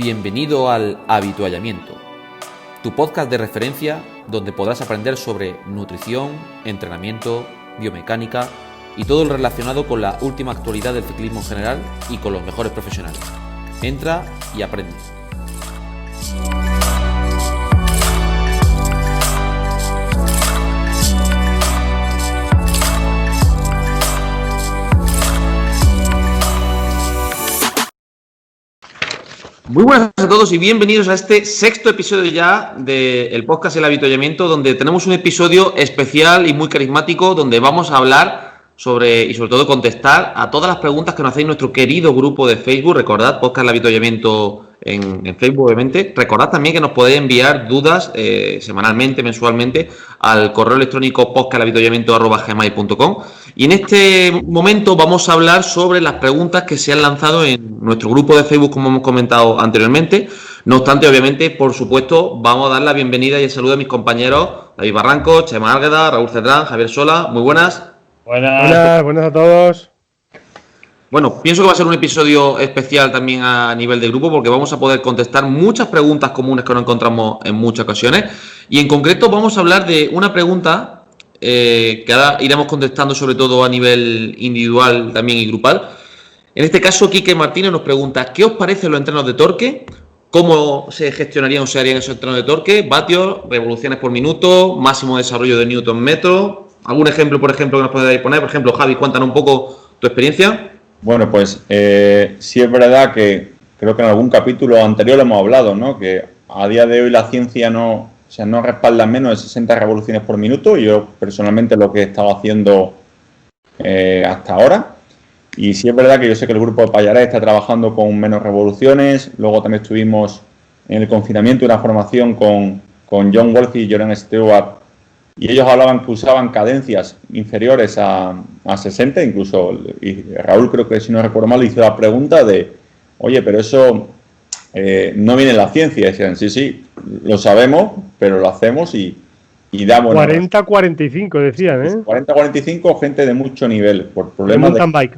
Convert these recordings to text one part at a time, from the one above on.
Bienvenido al Habituallamiento, tu podcast de referencia donde podrás aprender sobre nutrición, entrenamiento, biomecánica y todo lo relacionado con la última actualidad del ciclismo en general y con los mejores profesionales. Entra y aprende. Muy buenas a todos y bienvenidos a este sexto episodio ya del podcast El Habituallamiento, donde tenemos un episodio especial y muy carismático donde vamos a hablar sobre todo contestar a todas las preguntas que nos hacéis nuestro querido grupo de Facebook. Recordad, podcast El Habituallamiento en Facebook, obviamente. Recordad también que nos podéis enviar dudas semanalmente, mensualmente, al correo electrónico podcastelhabituallamiento@gmail.com. Y en este momento vamos a hablar sobre las preguntas que se han lanzado en nuestro grupo de Facebook, como hemos comentado anteriormente. No obstante, obviamente, por supuesto, vamos a dar la bienvenida y el saludo a mis compañeros David Barranco, Chema Álgueda, Raúl Cedrán, Javier Sola. Muy buenas. Buenas a todos. Bueno, pienso que va a ser un episodio especial también a nivel de grupo porque vamos a poder contestar muchas preguntas comunes que nos encontramos en muchas ocasiones. Y en concreto vamos a hablar de una pregunta que ahora iremos contestando sobre todo a nivel individual también y grupal. En este caso, Quique Martínez nos pregunta: ¿qué os parecen los entrenos de torque? ¿Cómo se gestionarían o se harían esos entrenos de torque? Vatios, revoluciones por minuto, máximo desarrollo de newton metro. ¿Algún ejemplo, por ejemplo, que nos podéis poner? Por ejemplo, Javi, cuéntanos un poco tu experiencia. Bueno, pues sí es verdad que creo que en algún capítulo anterior lo hemos hablado, ¿no? Que a día de hoy la ciencia no respalda menos de 60 revoluciones por minuto. Yo personalmente lo que he estado haciendo hasta ahora. Y sí es verdad que yo sé que el grupo de Payarés está trabajando con menos revoluciones. Luego también estuvimos en el confinamiento una formación con John Wolfe y Jordan Stewart. Y ellos hablaban que usaban cadencias inferiores a 60, incluso, y Raúl, creo que si no recuerdo mal, hizo la pregunta de: oye, pero eso no viene en la ciencia. Y decían: sí, lo sabemos, pero lo hacemos y damos... 40-45 decían, ¿eh? 40-45, gente de mucho nivel, por problemas de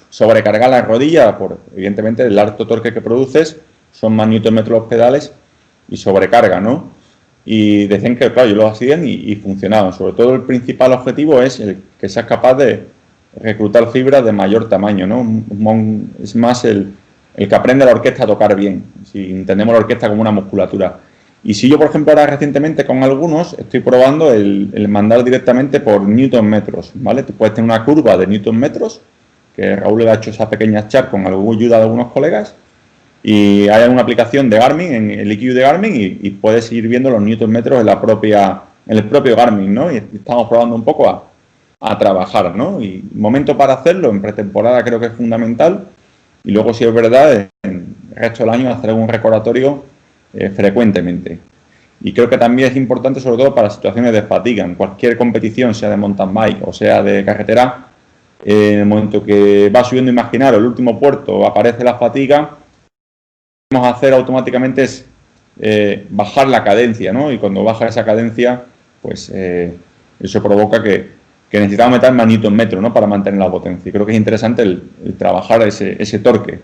sobrecargar las rodillas, por evidentemente el alto torque que produces, son más newton metros los pedales y sobrecarga, ¿no? Y decían que, claro, ellos lo hacían y funcionaban. Sobre todo el principal objetivo es el que seas capaz de reclutar fibras de mayor tamaño, ¿no? Es más el que aprende la orquesta a tocar bien, si entendemos la orquesta como una musculatura. Y si yo, por ejemplo, ahora recientemente con algunos estoy probando el mandar directamente por newton metros, ¿vale? Tú puedes tener una curva de newton metros, que Raúl le ha hecho esa pequeña chart con alguna ayuda de algunos colegas, y hay una aplicación de Garmin, en el EQ de Garmin, y puedes ir viendo los newton metros en el propio Garmin, ¿no? Y estamos probando un poco a trabajar, ¿no? Y momento para hacerlo, en pretemporada creo que es fundamental, y luego, si es verdad, en el resto del año hacer un recordatorio frecuentemente. Y creo que también es importante, sobre todo para situaciones de fatiga. En cualquier competición, sea de mountain bike o sea de carretera, en el momento que va subiendo, imaginaros, el último puerto, aparece la fatiga, lo que vamos a hacer automáticamente es bajar la cadencia, ¿no? Y cuando baja esa cadencia, pues eso provoca que necesitamos meter más newton metro, ¿no? Para mantener la potencia. Y creo que es interesante el trabajar ese torque.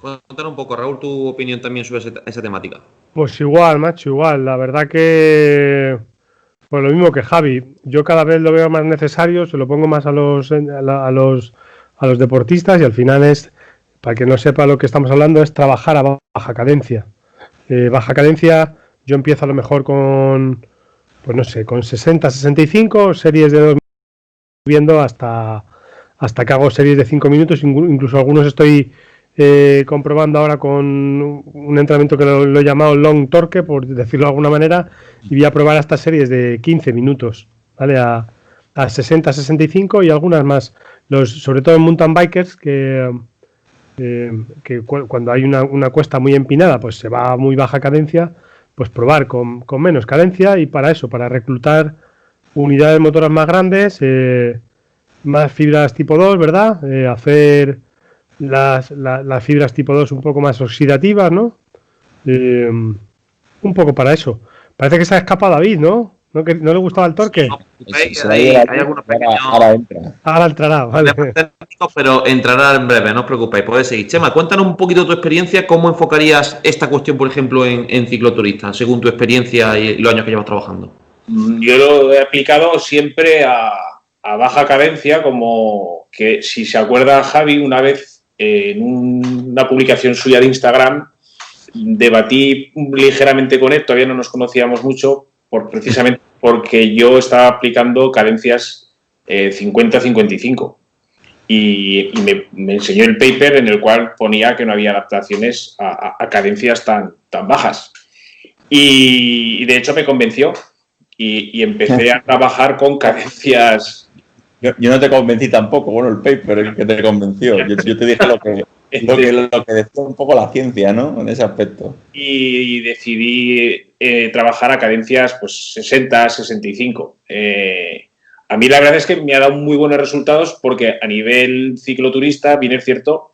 Cuéntanos un poco, Raúl, tu opinión también sobre esa temática. Pues igual, macho, igual. La verdad que, pues lo mismo que Javi. Yo cada vez lo veo más necesario, se lo pongo más a los deportistas, y al final es, para que no sepa lo que estamos hablando, es trabajar a baja cadencia. Baja cadencia, yo empiezo a lo mejor con 60, 65, series de 2 viendo hasta que hago series de 5 minutos, incluso algunos estoy comprobando ahora con un entrenamiento que lo he llamado long torque, por decirlo de alguna manera, y voy a probar hasta series de 15 minutos, ¿vale? A 60, 65 y algunas más. Sobre todo en mountain bikers, que cuando hay una cuesta muy empinada, pues se va a muy baja cadencia, pues probar con menos cadencia, y para eso, para reclutar unidades motoras más grandes, más fibras tipo 2, ¿verdad? Hacer las fibras tipo 2 un poco más oxidativas, ¿no? Un poco para eso. Parece que se ha escapado David, ¿no? ¿No, que, no le gustaba el torque? No, hay algunos pequeños... Ahora entra. Ahora entrará, vale. Pero entrará en breve, no os preocupéis, podéis seguir. Chema, cuéntanos un poquito tu experiencia, cómo enfocarías esta cuestión, por ejemplo, en cicloturista, según tu experiencia y los años que llevas trabajando. Yo lo he aplicado siempre a baja cadencia, como que si se acuerda Javi, una vez en una publicación suya de Instagram, debatí ligeramente con él, todavía no nos conocíamos mucho, precisamente porque yo estaba aplicando cadencias 50-55 y me enseñó el paper en el cual ponía que no había adaptaciones a cadencias tan bajas. Y de hecho me convenció y empecé a trabajar con cadencias. Yo no te convencí tampoco, bueno, el paper es el que te convenció. Yo te dije lo que decía un poco la ciencia, ¿no? En ese aspecto. Y decidí trabajar a cadencias pues 60, 65. A mí la verdad es que me ha dado muy buenos resultados porque a nivel cicloturista, bien es cierto,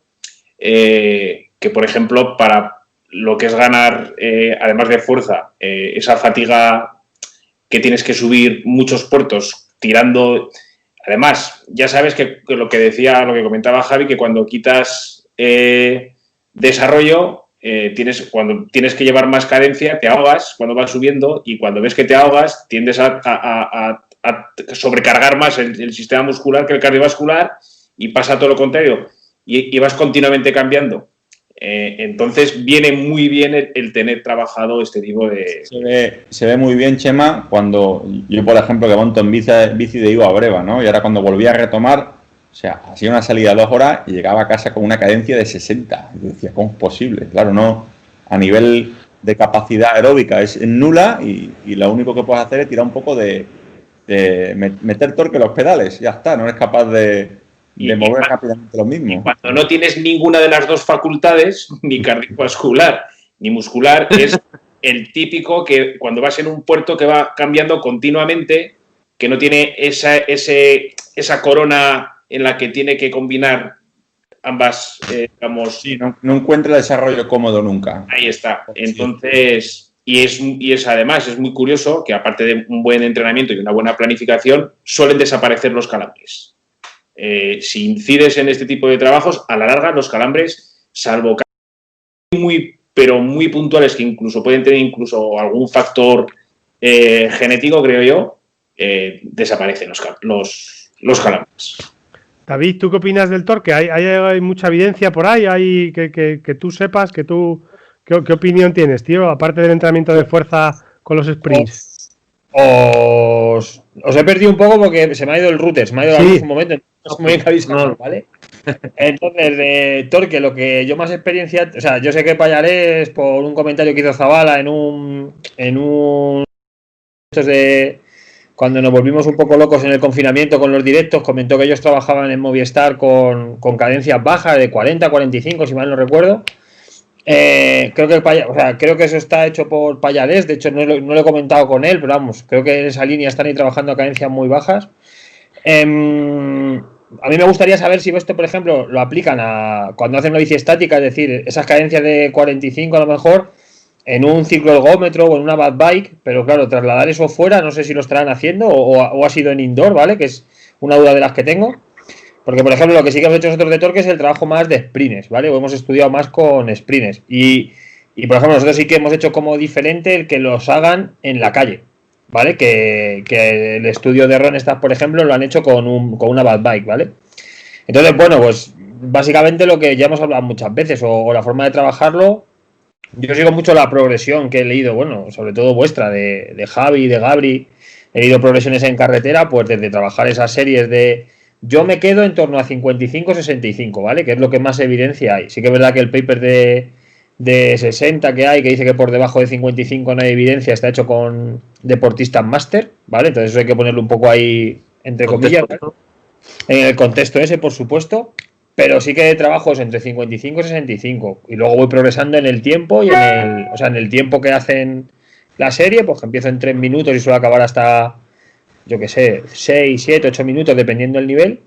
que por ejemplo para lo que es ganar, además de fuerza, esa fatiga que tienes que subir muchos puertos tirando. Además, ya sabes que lo que comentaba Javi, que cuando quitas desarrollo, cuando tienes que llevar más cadencia, te ahogas cuando vas subiendo y cuando ves que te ahogas, tiendes a sobrecargar más el sistema muscular que el cardiovascular y pasa todo lo contrario y vas continuamente cambiando. Entonces viene muy bien el tener trabajado este tipo de... Se ve muy bien, Chema, cuando yo, por ejemplo, que monto en bici de Ivo a Breva, ¿no? Y ahora cuando volví a retomar, o sea, hacía una salida de 2 horas y llegaba a casa con una cadencia de 60. Y yo decía, ¿cómo es posible? Claro, no, a nivel de capacidad aeróbica es nula y lo único que puedes hacer es tirar un poco de meter torque en los pedales, ya está, no eres capaz de mover rápidamente lo mismo. Cuando no tienes ninguna de las dos facultades, ni cardiovascular ni muscular, es el típico que cuando vas en un puerto que va cambiando continuamente, que no tiene esa corona en la que tiene que combinar ambas, digamos... Sí, no encuentra el desarrollo cómodo nunca. Ahí está. Entonces, y es además, es muy curioso que aparte de un buen entrenamiento y una buena planificación, suelen desaparecer los calambres. Si incides en este tipo de trabajos, a la larga los calambres, salvo pero muy puntuales que incluso pueden tener incluso algún factor genético, creo yo, desaparecen los calambres. David, ¿tú qué opinas del torque? ¿Hay mucha evidencia por ahí? ¿Hay que tú sepas, ¿qué opinión tienes, tío? Aparte del entrenamiento de fuerza con los sprints. Os he perdido un poco porque se me ha ido el router, se me ha ido la luz un momento, no sé muy bien qué habéis hablado, ¿vale? Entonces, de torque, lo que yo más experiencia, o sea, yo sé que Payarés, por un comentario que hizo Zabala en un de cuando nos volvimos un poco locos en el confinamiento con los directos, comentó que ellos trabajaban en Movistar con cadencias bajas de 40, 45, si mal no recuerdo. Creo que eso está hecho por Payarés, de hecho no lo he comentado con él, pero vamos, creo que en esa línea están ahí trabajando a cadencias muy bajas. A mí me gustaría saber si esto, por ejemplo, lo aplican cuando hacen una bici estática, es decir, esas cadencias de 45 a lo mejor en un cicloergómetro o en una bad bike, pero claro, trasladar eso fuera, no sé si lo estarán haciendo o ha sido en indoor, ¿vale? Que es una duda de las que tengo. Porque, por ejemplo, lo que sí que hemos hecho nosotros de torque es el trabajo más de sprints, ¿vale? O hemos estudiado más con sprints. Y, por ejemplo, nosotros sí que hemos hecho como diferente el que los hagan en la calle, ¿vale? Que el estudio de Ronstadt, por ejemplo, lo han hecho con una bad bike, ¿vale? Entonces, bueno, pues básicamente lo que ya hemos hablado muchas veces, o la forma de trabajarlo, yo sigo mucho la progresión que he leído, bueno, sobre todo vuestra, de Javi, de Gabri, he leído progresiones en carretera, pues desde trabajar esas series de... Yo me quedo en torno a 55-65, ¿vale? Que es lo que más evidencia hay. Sí que es verdad que el paper de 60 que hay, que dice que por debajo de 55 no hay evidencia, está hecho con deportistas máster, ¿vale? Entonces eso hay que ponerlo un poco ahí entre comillas, ¿vale? En el contexto ese, por supuesto, pero sí que trabajos entre 55 y 65 y luego voy progresando en el tiempo y en el tiempo que hacen la serie, pues que empiezo en 3 minutos y suelo acabar hasta... yo que sé, 6, 7, 8 minutos, dependiendo del nivel,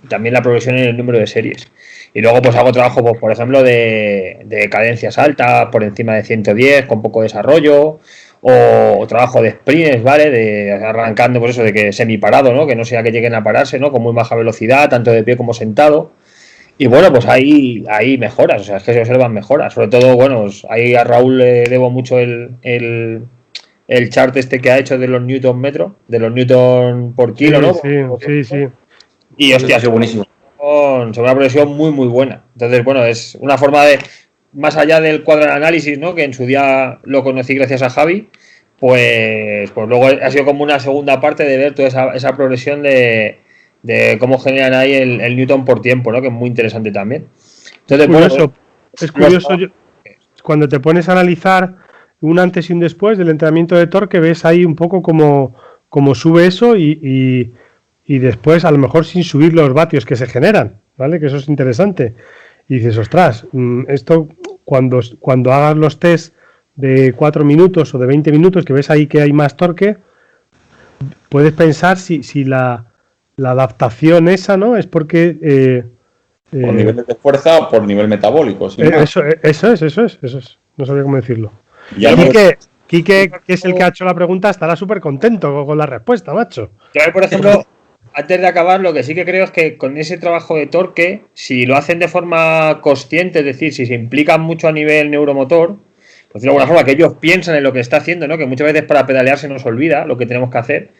y también la progresión en el número de series. Y luego pues hago trabajo, pues, por ejemplo, de cadencias altas, por encima de 110, con poco desarrollo, o trabajo de sprints, ¿vale? De arrancando, pues eso, de que semiparado, ¿no? Que no sea que lleguen a pararse, ¿no? Con muy baja velocidad, tanto de pie como sentado. Y bueno, pues hay mejoras, o sea, es que se observan mejoras. Sobre todo, bueno, ahí a Raúl le debo mucho el chart este que ha hecho de los Newton metro, de los Newton por kilo, ¿no? Sí. Y hostia, ha sido buenísimo. Sobre una progresión muy, muy buena. Entonces, bueno, es una forma de, más allá del cuadro de análisis, ¿no? Que en su día lo conocí gracias a Javi, pues luego ha sido como una segunda parte de ver toda esa progresión de cómo generan ahí el Newton por tiempo, ¿no? Que es muy interesante también. Entonces, es curioso, cuando te pones a analizar un antes y un después del entrenamiento de torque, ves ahí un poco como sube eso y después a lo mejor sin subir los vatios que se generan, ¿vale? Que eso es interesante. Y dices, ostras, esto cuando hagas los test de 4 minutos o de 20 minutos, que ves ahí que hay más torque, puedes pensar si la adaptación esa, ¿no? Es porque... por niveles de fuerza o por nivel metabólico. Eso es. No sabía cómo decirlo. Quique, que es el que ha hecho la pregunta, estará súper contento con la respuesta, macho. Yo, por ejemplo, antes de acabar, lo que sí que creo es que con ese trabajo de torque, si lo hacen de forma consciente, es decir, si se implican mucho a nivel neuromotor, pues de alguna forma que ellos piensan en lo que está haciendo, ¿no? Que muchas veces para pedalear se nos olvida lo que tenemos que hacer.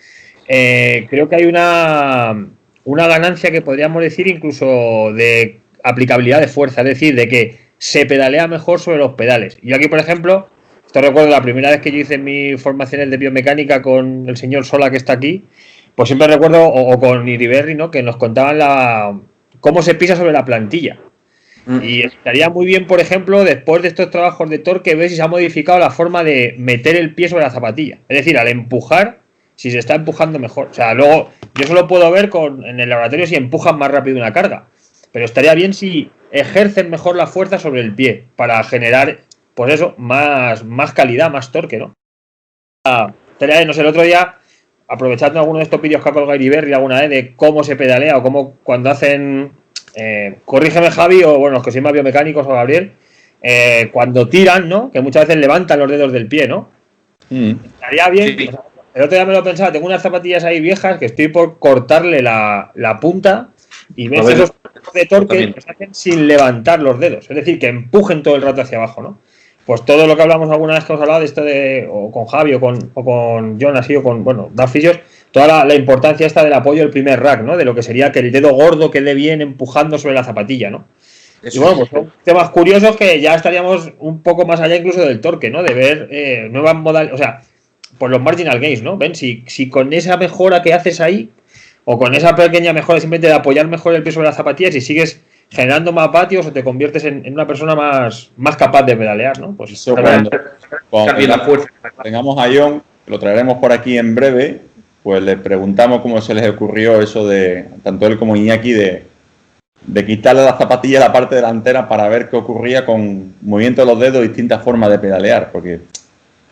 Creo que hay una ganancia que podríamos decir incluso de aplicabilidad de fuerza, es decir, de que se pedalea mejor sobre los pedales. Yo aquí, por ejemplo, esto recuerdo la primera vez que yo hice mis formaciones de biomecánica con el señor Sola que está aquí, pues siempre recuerdo, o con Iriberri, ¿no? Que nos contaban cómo se pisa sobre la plantilla. Y estaría muy bien, por ejemplo, después de estos trabajos de torque, ver si se ha modificado la forma de meter el pie sobre la zapatilla. Es decir, al empujar, si se está empujando mejor. O sea, luego yo solo puedo ver en el laboratorio si empujan más rápido una carga. Pero estaría bien si ejercen mejor la fuerza sobre el pie para generar, pues eso, más calidad, más torque, ¿no? No sé, el otro día, aprovechando alguno de estos vídeos que ha colgado Iriberri alguna vez de cómo se pedalea o cómo cuando hacen... corrígeme, Javi, o bueno, los que sois más biomecánicos, o Gabriel, cuando tiran, ¿no? Que muchas veces levantan los dedos del pie, ¿no? Estaría bien. Sí. O sea, el otro día me lo pensaba, tengo unas zapatillas ahí viejas que estoy por cortarle la punta y ves esos de torque que se hacen sin levantar los dedos, es decir, que empujen todo el rato hacia abajo, ¿no? Pues todo lo que hablamos alguna vez que hemos hablado de esto o con Javi o con John así o con, bueno, Dar Fisios, toda la importancia esta del apoyo del primer rack, ¿no? De lo que sería que el dedo gordo quede bien empujando sobre la zapatilla, ¿no? Eso. Y bueno, pues son temas curiosos que ya estaríamos un poco más allá incluso del torque, ¿no? De ver nuevas modalidades, o sea, por los marginal gains, ¿no? Ven, si con esa mejora que haces ahí, o con esa pequeña mejora simplemente de apoyar mejor el peso de la zapatilla, si sigues generando más vatios o te conviertes en una persona más capaz de pedalear, ¿no? Pues eso cuando tengamos a John, lo traeremos por aquí en breve, pues le preguntamos cómo se les ocurrió eso de, tanto él como Iñaki, de quitarle la zapatilla a la parte delantera para ver qué ocurría con movimiento de los dedos y distintas formas de pedalear, porque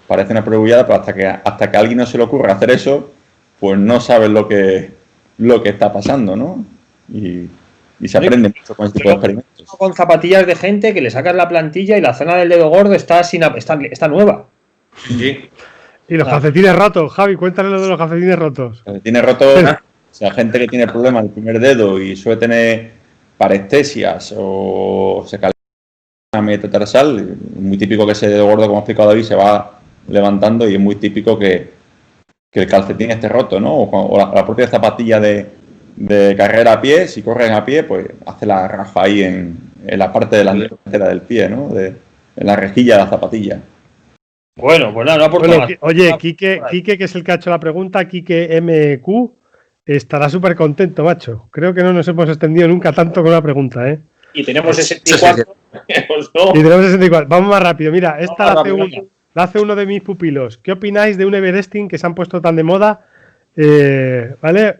parece una prebullada, pero hasta que a alguien no se le ocurra hacer eso, pues no sabes lo que está pasando, ¿no? Y se aprende mucho con este tipo de experimentos. Con zapatillas de gente que le sacas la plantilla y la zona del dedo gordo está nueva. Sí. Y los calcetines rotos, Javi, cuéntale lo de los calcetines rotos. Calcetines rotos, o sea, gente que tiene problemas en el primer dedo y suele tener parestesias o se calcula metatarsal, muy típico que ese dedo gordo, como ha explicado David, se va levantando y es muy típico que el calcetín esté roto, ¿no? O la propia zapatilla de carrera a pie, si corren a pie, pues hace la raja ahí en la parte delantera del pie, ¿no? En la rejilla de la zapatilla. Bueno, pues nada, no aporto más. Oye, Quique, que es el que ha hecho la pregunta, Quique MQ, estará súper contento, macho. Creo que no nos hemos extendido nunca tanto con una pregunta, ¿eh? Y tenemos 64. Y tenemos 64. Vamos más rápido. Mira, esta la hace uno de mis pupilos. ¿Qué opináis de un Everesting que se han puesto tan de moda? ¿Vale?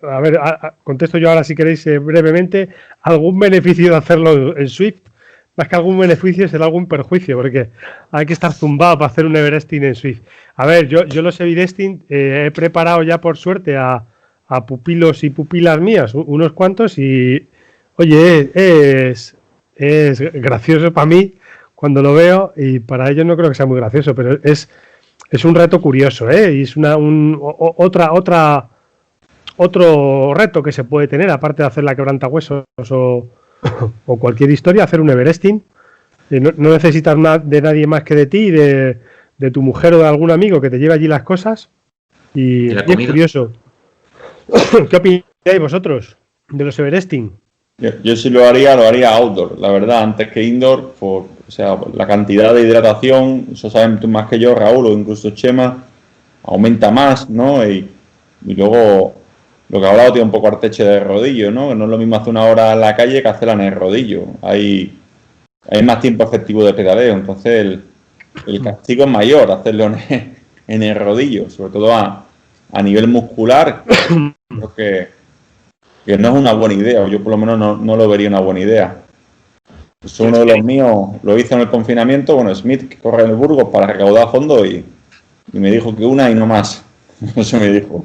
A ver, contesto yo ahora si queréis brevemente. ¿Algún beneficio de hacerlo en Swift? Más que algún beneficio será algún perjuicio, porque hay que estar zumbado para hacer un Everesting en Swift. A ver, yo los Everesting he preparado ya por suerte a pupilos y pupilas mías, unos cuantos, y oye, es gracioso para mí cuando lo veo, y para ellos no creo que sea muy gracioso, pero es es un reto curioso, ¿eh? Y es otro reto que se puede tener, aparte de hacer la quebrantahuesos o cualquier historia, hacer un Everesting. No necesitas de nadie más que de ti, de tu mujer o de algún amigo que te lleve allí las cosas. Y es curioso. ¿Qué opináis vosotros de los Everesting? Yo sí lo haría outdoor, la verdad, antes que indoor, por la cantidad de hidratación, eso saben tú más que yo, Raúl, o incluso Chema, aumenta más, ¿no? Y luego, lo que ha hablado tiene un poco arteche de rodillo, ¿no? Que no es lo mismo hacer una hora en la calle que hacerla en el rodillo. Hay más tiempo efectivo de pedaleo, entonces el castigo es mayor hacerlo en el rodillo, sobre todo a nivel muscular. Creo que no es una buena idea, o yo por lo menos no lo vería una buena idea. Pues uno de los míos lo hizo en el confinamiento, Smith, que corre en el Burgos para recaudar fondos y me dijo que una y no más. Eso me dijo.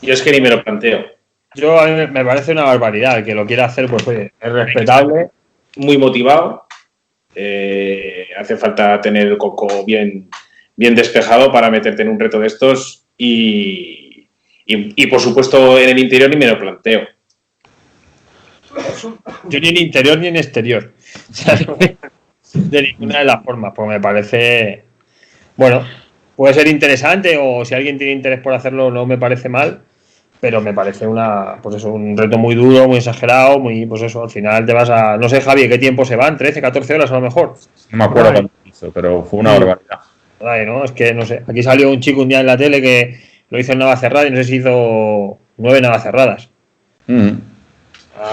Yo es que ni me lo planteo. A mí me parece una barbaridad. El que lo quiera hacer, pues oye, es respetable. Muy motivado. Hace falta tener el coco bien despejado para meterte en un reto de estos y por supuesto en el interior ni me lo planteo. Yo ni en interior ni en exterior. O sea, de ninguna de las formas. Pues me parece... Bueno, puede ser interesante o si alguien tiene interés por hacerlo no me parece mal, pero me parece un reto muy duro, muy exagerado, al final te vas a... No sé, Javi, ¿qué tiempo se van? ¿13, 14 horas a lo mejor? No me acuerdo cuánto hizo, pero fue una barbaridad. Ay, no, es que no sé. Aquí salió un chico un día en la tele que lo hizo en Navacerrada y no sé si hizo 9 Navacerradas. Una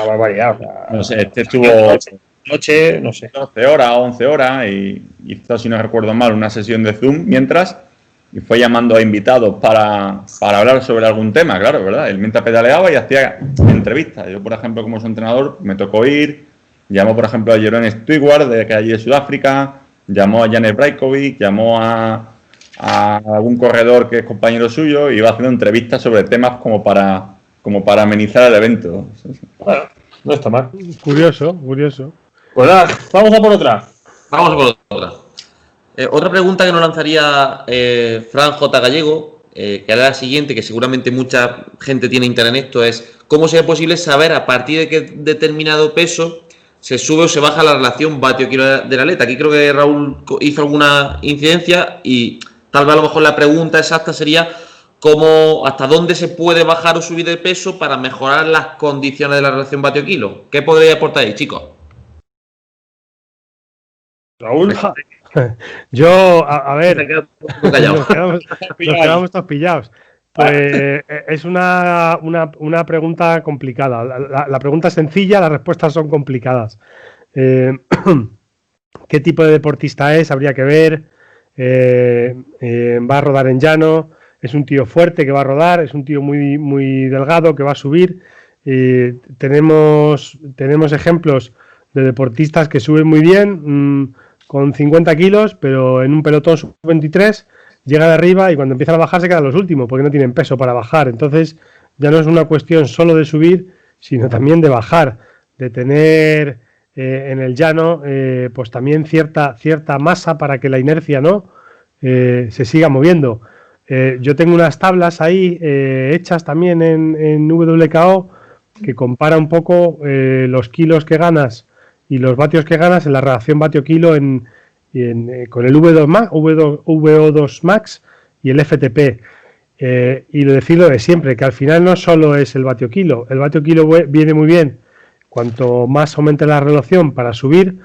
barbaridad. O sea, no sé, estuvo noche, no sé. 12 horas, 11 horas y hizo, si no recuerdo mal, una sesión de Zoom mientras y fue llamando a invitados para hablar sobre algún tema, claro, ¿verdad? Él mientras pedaleaba y hacía entrevistas. Yo, por ejemplo, como su entrenador, me tocó ir, llamó, por ejemplo, a Jeroen Stewart, que es allí de Sudáfrica, llamó a Janet Brajkovic, llamó a algún corredor que es compañero suyo y iba haciendo entrevistas sobre temas como para amenizar el evento. Bueno, no está mal. Curioso. Pues nada, vamos a por otra. Otra pregunta que nos lanzaría Fran J. Gallego, que era la siguiente, que seguramente mucha gente tiene interés en esto, es ¿cómo sería posible saber a partir de qué determinado peso se sube o se baja la relación vatio-kilo del atleta? Aquí creo que Raúl hizo alguna incidencia y tal vez a lo mejor la pregunta exacta sería hasta dónde se puede bajar o subir de peso para mejorar las condiciones de la relación vatio-kilo. ¿Qué podría aportar ahí, chicos? Raúl, yo, a ver, nos quedamos todos pillados. Pues es una pregunta complicada. La pregunta es sencilla, las respuestas son complicadas. ¿Qué tipo de deportista es? Habría que ver. Va a rodar en llano. Es un tío fuerte que va a rodar. Es un tío muy, muy delgado que va a subir. Tenemos ejemplos de deportistas que suben muy bien con 50 kilos, pero en un pelotón sub-23 llega de arriba y cuando empiezan a bajar se quedan los últimos porque no tienen peso para bajar. Entonces ya no es una cuestión solo de subir, sino también de bajar, de tener en el llano pues también cierta masa para que la inercia se siga moviendo. Yo tengo unas tablas ahí hechas también en WKO que compara un poco los kilos que ganas y los vatios que ganas en la relación vatio-kilo con el VO2 Max y el FTP. Y lo decirlo de siempre, que al final no solo es el vatio-kilo. El vatio-kilo viene muy bien cuanto más aumente la relación para subir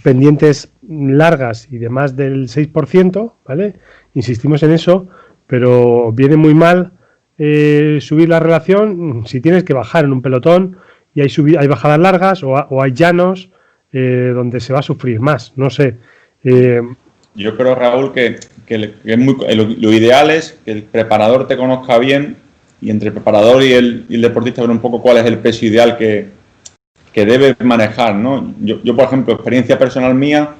pendientes largas y de más del 6%, ¿vale? Insistimos en eso, pero viene muy mal subir la relación si tienes que bajar en un pelotón y hay bajadas largas o hay llanos donde se va a sufrir más, no sé. Yo creo, Raúl, que lo ideal es que el preparador te conozca bien y entre el preparador y el deportista ver un poco cuál es el peso ideal que debe manejar, ¿no? Yo, por ejemplo, experiencia personal mía,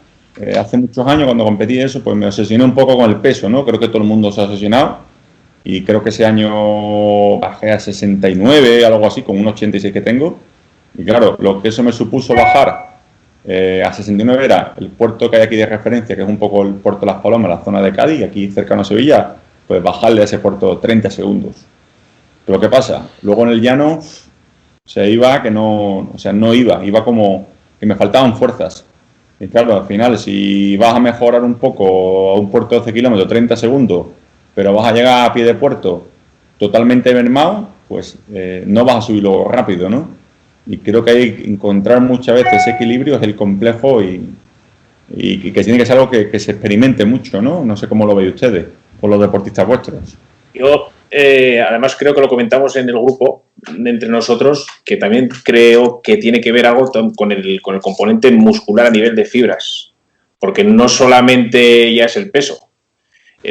hace muchos años cuando competí eso, pues me obsesioné un poco con el peso, ¿no? Creo que todo el mundo se ha obsesionado y creo que ese año bajé a 69, algo así, con un 86 que tengo. Y claro, lo que eso me supuso bajar A 69 era el puerto que hay aquí de referencia, que es un poco el puerto de Las Palomas, la zona de Cádiz, aquí cercano a Sevilla, pues bajarle a ese puerto 30 segundos. Pero ¿qué pasa? Luego en el llano se iba que no, o sea, no iba como que me faltaban fuerzas. Y claro, al final, si vas a mejorar un poco a un puerto de 12 kilómetros, 30 segundos, pero vas a llegar a pie de puerto totalmente mermado, pues no vas a subir luego rápido, ¿no? Y creo que hay que encontrar muchas veces ese equilibrio, es el complejo y que tiene que ser algo que se experimente mucho, ¿no? No sé cómo lo veis ustedes, o los deportistas vuestros. Yo, además, creo que lo comentamos en el grupo entre nosotros, que también creo que tiene que ver algo con el componente muscular a nivel de fibras, porque no solamente ya es el peso.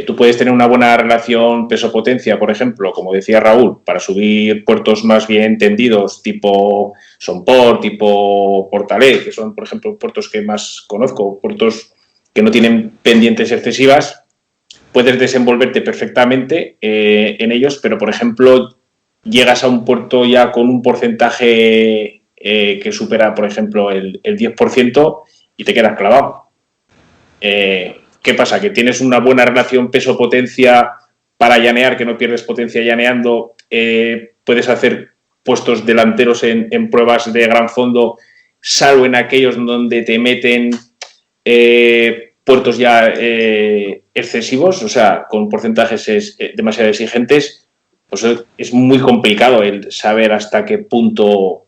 Tú puedes tener una buena relación peso-potencia, por ejemplo, como decía Raúl, para subir puertos más bien tendidos, tipo Somport, tipo Portalet, que son, por ejemplo, puertos que más conozco, puertos que no tienen pendientes excesivas. Puedes desenvolverte perfectamente en ellos, pero, por ejemplo, llegas a un puerto ya con un porcentaje que supera, por ejemplo, el 10% y te quedas clavado. ¿Qué pasa? Que tienes una buena relación peso-potencia para llanear, que no pierdes potencia llaneando. Puedes hacer puestos delanteros en pruebas de gran fondo, salvo en aquellos donde te meten puertos ya excesivos, o sea, con porcentajes demasiado exigentes. Pues es muy complicado el saber hasta qué punto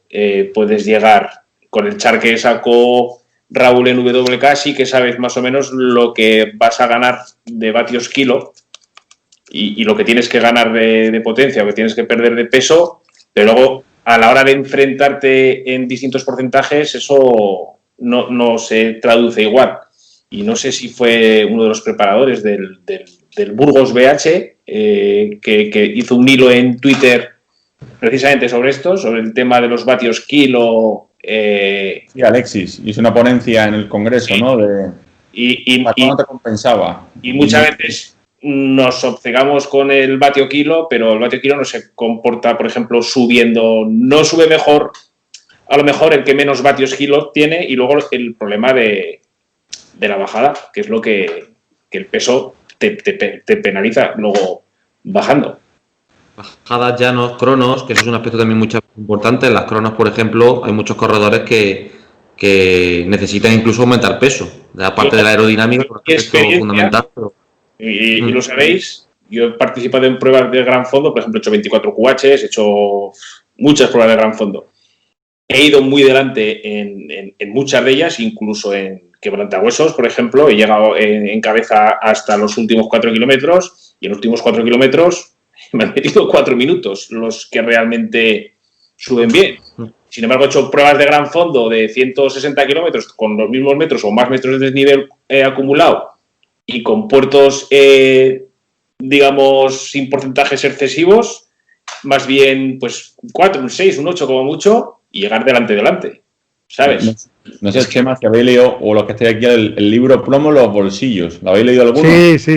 puedes llegar. Con el char que sacó Raúl en WK sí que sabes más o menos lo que vas a ganar de vatios kilo y lo que tienes que ganar de potencia, lo que tienes que perder de peso, pero luego a la hora de enfrentarte en distintos porcentajes eso no se traduce igual. Y no sé si fue uno de los preparadores del Burgos BH que hizo un hilo en Twitter precisamente sobre esto, sobre el tema de los vatios kilo. Sí, Alexis, hizo una ponencia en el Congreso, sí, ¿no? ¿Cuándo te compensaba? Y muchas veces nos obcecamos con el vatio kilo, pero el vatio kilo no se comporta, por ejemplo, subiendo. No sube mejor, a lo mejor el que menos vatios kilo tiene, y luego el problema de la bajada, que es lo que el peso te penaliza luego bajando. Bajadas, llanos, cronos, que eso es un aspecto también muy importante. En las cronos, por ejemplo, hay muchos corredores que necesitan incluso aumentar peso. Aparte de la aerodinámica, es fundamental. Y lo sabéis, yo he participado en pruebas de gran fondo, por ejemplo, he hecho 24 QHs, he hecho muchas pruebas de gran fondo. He ido muy delante en muchas de ellas, incluso en quebrantahuesos, por ejemplo. He llegado en cabeza hasta los últimos 4 kilómetros y en los últimos 4 kilómetros me han metido 4 minutos los que realmente suben bien. Sin embargo, he hecho pruebas de gran fondo de 160 kilómetros con los mismos metros o más metros de desnivel acumulado y con puertos, digamos, sin porcentajes excesivos, más bien pues 4, un 6, un 8 como mucho, y llegar delante, ¿sabes? No sé, Chema, si habéis leído, o los que estáis aquí, el libro Plomo los bolsillos. ¿Lo habéis leído alguno? Sí.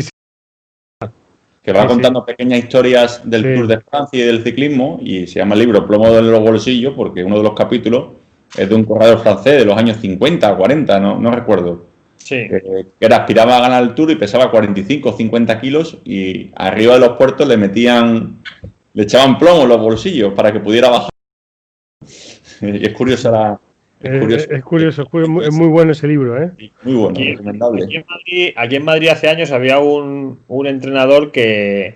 Que va contando pequeñas historias del Tour de Francia y del ciclismo, y se llama el libro Plomo de los bolsillos, porque uno de los capítulos es de un corredor francés de los años 50, 40, no recuerdo. Sí. Que aspiraba a ganar el Tour y pesaba 45 o 50 kilos, y arriba de los puertos le echaban plomo en los bolsillos para que pudiera bajar. Y es curioso. Es curioso, es muy bueno ese libro, ¿eh? Muy bueno, recomendable. Aquí en Madrid hace años había un entrenador que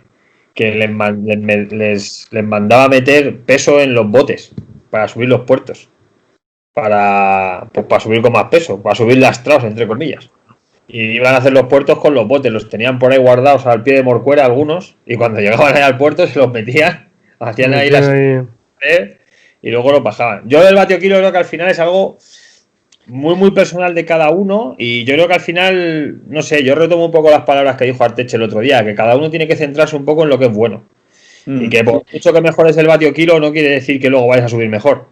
les mandaba meter peso en los botes para subir los puertos. Para subir con más peso, para subir lastrados, entre comillas. Y iban a hacer los puertos con los botes, los tenían por ahí guardados al pie de Morcuera algunos, y cuando llegaban ahí al puerto se los metían, hacían ahí las... y luego los bajaban. Yo del vatio kilo creo que al final es algo muy, muy personal de cada uno, y yo creo que al final, no sé, yo retomo un poco las palabras que dijo Arteche el otro día, que cada uno tiene que centrarse un poco en lo que es bueno. Y que por mucho que mejores el vatio kilo no quiere decir que luego vayas a subir mejor.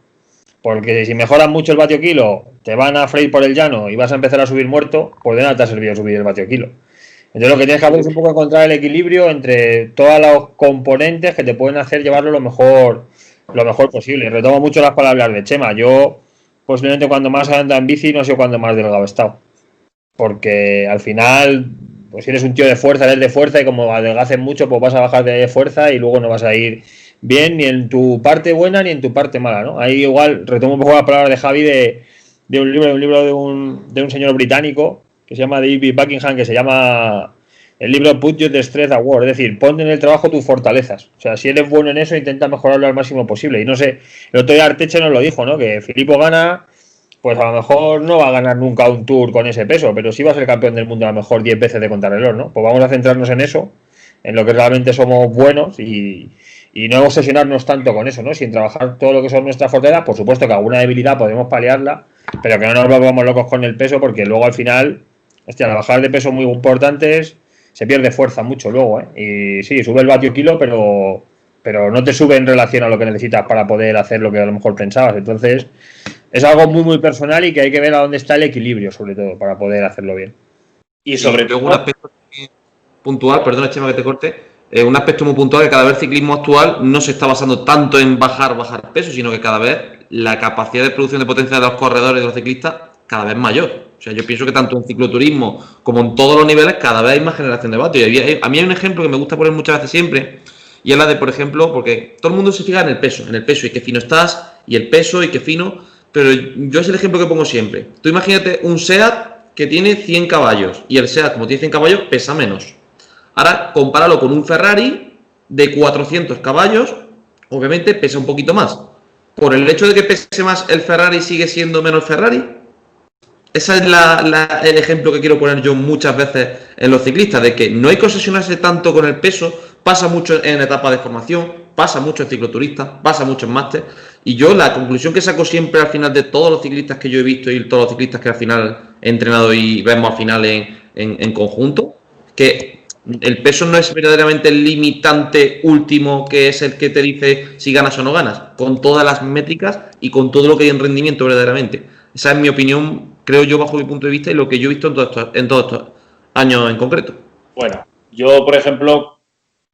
Porque si mejoras mucho el vatio kilo, te van a freír por el llano y vas a empezar a subir muerto, pues de nada te ha servido subir el vatio kilo. Entonces lo que tienes que hacer es un poco encontrar el equilibrio entre todos los componentes que te pueden hacer llevarlo lo mejor posible. Retomo mucho las palabras de Chema. Yo posiblemente cuando más anda en bici no sé cuándo más delgado he estado. Porque al final, pues si eres un tío de fuerza, eres de fuerza y como adelgaces mucho, pues vas a bajar de fuerza y luego no vas a ir bien ni en tu parte buena ni en tu parte mala, ¿no? Ahí igual retomo un poco la palabra de Javi de un libro de un señor británico que se llama David Buckingham, que se llama el libro Put Your Strengths at Work, es decir, pon en el trabajo tus fortalezas. O sea, si eres bueno en eso, intenta mejorarlo al máximo posible. Y no sé, el otro día Arteche nos lo dijo, ¿no? Que Filippo gana, pues a lo mejor no va a ganar nunca un Tour con ese peso, pero sí va a ser campeón del mundo a lo mejor 10 veces de contrarreloj, ¿no? Pues vamos a centrarnos en eso, en lo que realmente somos buenos y no obsesionarnos tanto con eso, ¿no? Sin trabajar todo lo que son nuestras fortalezas. Por supuesto que alguna debilidad podemos paliarla, pero que no nos volvamos locos con el peso, porque luego al final, hostia, las bajadas de peso muy importantes, se pierde fuerza mucho luego, ¿eh? Y sí, sube el vatio kilo, pero no te sube en relación a lo que necesitas para poder hacer lo que a lo mejor pensabas. Entonces, es algo muy, muy personal y que hay que ver a dónde está el equilibrio, sobre todo, para poder hacerlo bien. Y sobre todo un aspecto puntual, perdona Chema que te corte, un aspecto muy puntual, que cada vez el ciclismo actual no se está basando tanto en bajar peso, sino que cada vez la capacidad de producción de potencia de los corredores y de los ciclistas cada vez mayor. O sea, yo pienso que tanto en cicloturismo como en todos los niveles cada vez hay más generación de vatios. Y a mí hay un ejemplo que me gusta poner muchas veces siempre, y es la de, por ejemplo, porque todo el mundo se fija en el peso y qué fino estás, y el peso y qué fino, pero yo es el ejemplo que pongo siempre. Tú imagínate un SEAT que tiene 100 caballos, y el SEAT, como tiene 100 caballos, pesa menos. Ahora, compáralo con un Ferrari de 400 caballos, obviamente pesa un poquito más. ¿Por el hecho de que pese más el Ferrari sigue siendo menos Ferrari? Ese es el ejemplo que quiero poner yo muchas veces en los ciclistas, de que no hay que obsesionarse tanto con el peso, pasa mucho en etapa de formación, pasa mucho en cicloturistas, pasa mucho en máster, y yo la conclusión que saco siempre al final de todos los ciclistas que yo he visto y todos los ciclistas que al final he entrenado y vemos al final en conjunto, que el peso no es verdaderamente el limitante último que es el que te dice si ganas o no ganas, con todas las métricas y con todo lo que hay en rendimiento verdaderamente. Esa es mi opinión, creo yo, bajo mi punto de vista y lo que yo he visto en todos estos años en concreto. Bueno, yo, por ejemplo,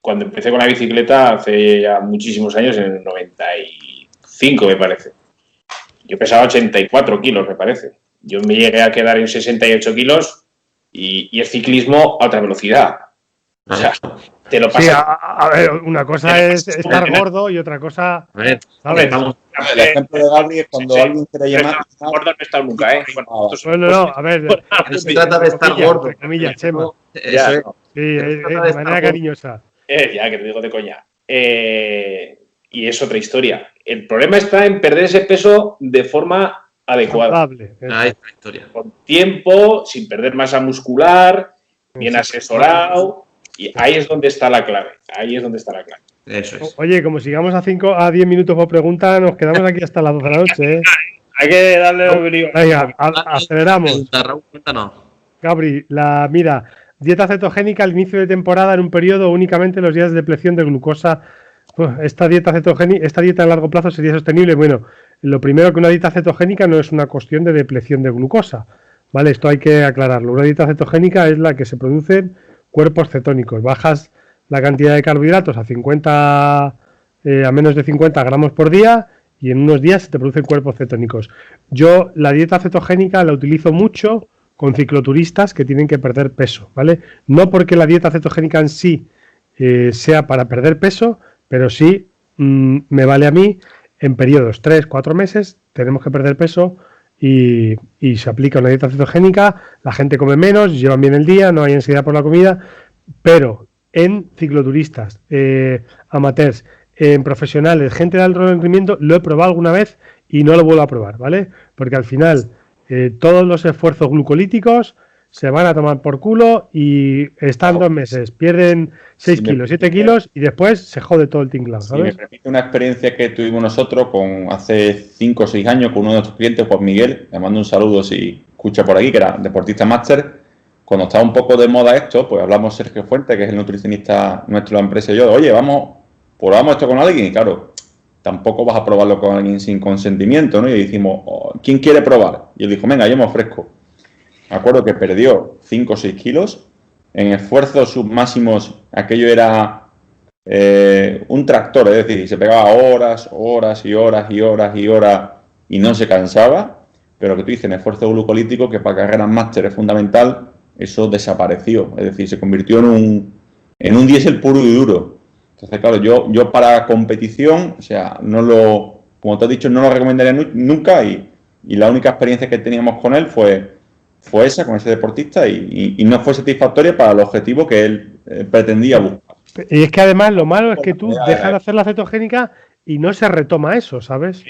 cuando empecé con la bicicleta hace ya muchísimos años, en el 95 me parece, yo pesaba 84 kilos, me parece. Yo me llegué a quedar en 68 kilos y el ciclismo a otra velocidad. O sea, te lo pasas. Sí, a ver, una cosa es estar gordo y otra cosa. A ver, ¿sabes? El ejemplo de Gabri es cuando alguien quiere llamar. Gordo no he estado nunca, ¿eh? No, a ver. no se trata de estar gordo. Entre comillas, Chema. Eso es. Sí, de manera cariñosa. Ya, que te digo de coña. Y es otra historia. El problema está en perder ese peso de forma adecuada. Ahí está la historia. Con tiempo, sin perder masa muscular, bien asesorado. Y ahí es donde está la clave. Eso es. Oye, como sigamos a 10 minutos por pregunta, nos quedamos aquí hasta las 12 de la noche, ¿eh? Hay que darle un brillo. Venga, aceleramos. Raúl, cuéntanos. Gabri, mira, dieta cetogénica al inicio de temporada en un periodo únicamente los días de depleción de glucosa. Esta dieta a largo plazo sería sostenible. Bueno, lo primero, que una dieta cetogénica no es una cuestión de depleción de glucosa, ¿vale? Esto hay que aclararlo. Una dieta cetogénica es la que se producen cuerpos cetónicos. Bajas la cantidad de carbohidratos a menos de 50 gramos por día y en unos días se te producen cuerpos cetónicos. Yo la dieta cetogénica la utilizo mucho con cicloturistas que tienen que perder peso, ¿vale? No porque la dieta cetogénica en sí sea para perder peso, pero sí me vale a mí en periodos 3-4 meses, tenemos que perder peso y se aplica una dieta cetogénica, la gente come menos, llevan bien el día, no hay ansiedad por la comida, pero en cicloturistas, amateurs, en profesionales, gente de alto rendimiento, lo he probado alguna vez y no lo vuelvo a probar, ¿vale? Porque al final todos los esfuerzos glucolíticos se van a tomar por culo y están 2 meses, pierden 6 kilos, 7 kilos y después se jode todo el tinglado, ¿sabes? Sí, me repite una experiencia que tuvimos nosotros hace 5 o 6 años con uno de nuestros clientes, Juan Miguel, le mando un saludo si escucha por aquí, que era deportista máster. Cuando estaba un poco de moda esto, pues hablamos Sergio Fuente, que es el nutricionista nuestro de la empresa, y yo, oye, probamos esto con alguien, y claro, tampoco vas a probarlo con alguien sin consentimiento, ¿no? Y decimos, ¿quién quiere probar? Y él dijo, venga, yo me ofrezco. Me acuerdo que perdió 5 o 6 kilos, en esfuerzos submáximos, aquello era un tractor, es decir, se pegaba horas y no se cansaba, pero lo que tú dices, en esfuerzo glucolítico, que para carreras máster es fundamental, eso desapareció. Es decir, se convirtió en un diésel puro y duro. Entonces, claro, yo para competición, o sea, como te he dicho, no lo recomendaría nunca y la única experiencia que teníamos con él fue esa, con ese deportista y no fue satisfactoria para el objetivo que él pretendía buscar. Y es que además lo malo es que tú dejas de hacer la cetogénica y no se retoma eso, ¿sabes?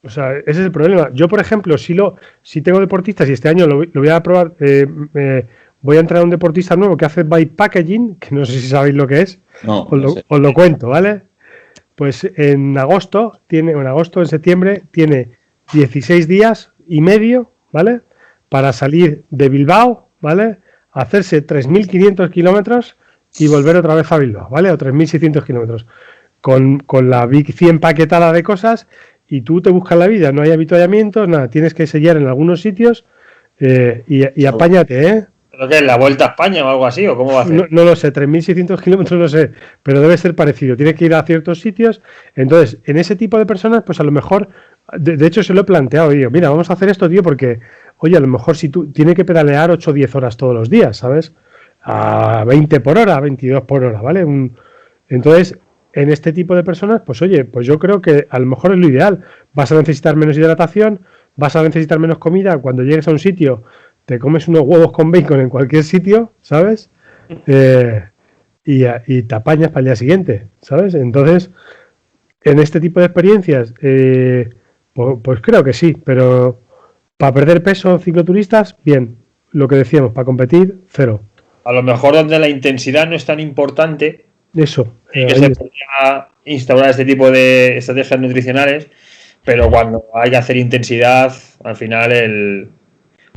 O sea, ese es el problema. Yo, por ejemplo, si tengo deportistas y este año lo voy a probar, voy a entrar a un deportista nuevo que hace biopackaging, que no sé si sabéis lo que es. No, os lo cuento, ¿vale? Pues en septiembre, tiene 16 días y medio, ¿vale? Para salir de Bilbao, ¿vale? Hacerse 3.500 kilómetros y volver otra vez a Bilbao, ¿vale? O 3.600 kilómetros. Con la bici empaquetada de cosas y tú te buscas la vida, no hay avituallamiento, nada, tienes que sellar en algunos sitios y apáñate, ¿eh? ¿Pero qué es, la Vuelta a España o algo así? ¿O cómo va a hacer? No lo sé, 3.600 kilómetros no sé, pero debe ser parecido. Tienes que ir a ciertos sitios. Entonces, en ese tipo de personas, pues a lo mejor, de hecho se lo he planteado, digo, mira, vamos a hacer esto, tío, porque, oye, a lo mejor si tú tienes que pedalear 8 o 10 horas todos los días, ¿sabes? A 20 por hora, a 22 por hora, ¿vale? Entonces, en este tipo de personas, pues oye, pues yo creo que a lo mejor es lo ideal. Vas a necesitar menos hidratación, vas a necesitar menos comida. Cuando llegues a un sitio, te comes unos huevos con bacon en cualquier sitio, ¿sabes? Y te apañas para el día siguiente, ¿sabes? Entonces, en este tipo de experiencias, pues creo que sí, pero para perder peso, cicloturistas, bien. Lo que decíamos, para competir, cero. A lo mejor donde la intensidad no es tan importante. Eso. Y que se podría instaurar este tipo de estrategias nutricionales, pero cuando hay que hacer intensidad, al final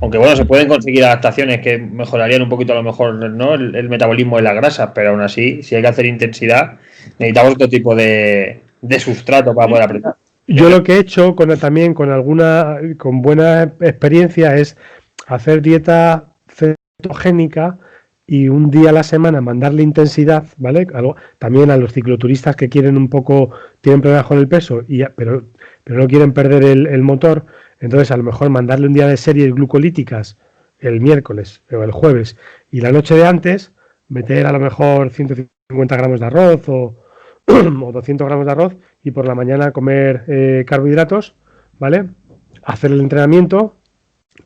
aunque bueno, se pueden conseguir adaptaciones que mejorarían un poquito a lo mejor, ¿no? el metabolismo de la grasa, pero aún así, si hay que hacer intensidad, necesitamos otro tipo de sustrato para poder apretar. Yo lo que he hecho también con buena experiencia es hacer dieta cetogénica y un día a la semana mandarle intensidad, ¿vale? También a los cicloturistas que quieren tienen problemas con el peso, pero no quieren perder el motor, entonces a lo mejor mandarle un día de series glucolíticas el miércoles o el jueves y la noche de antes meter a lo mejor 150 gramos de arroz o 200 gramos de arroz y por la mañana comer carbohidratos, ¿vale? Hacer el entrenamiento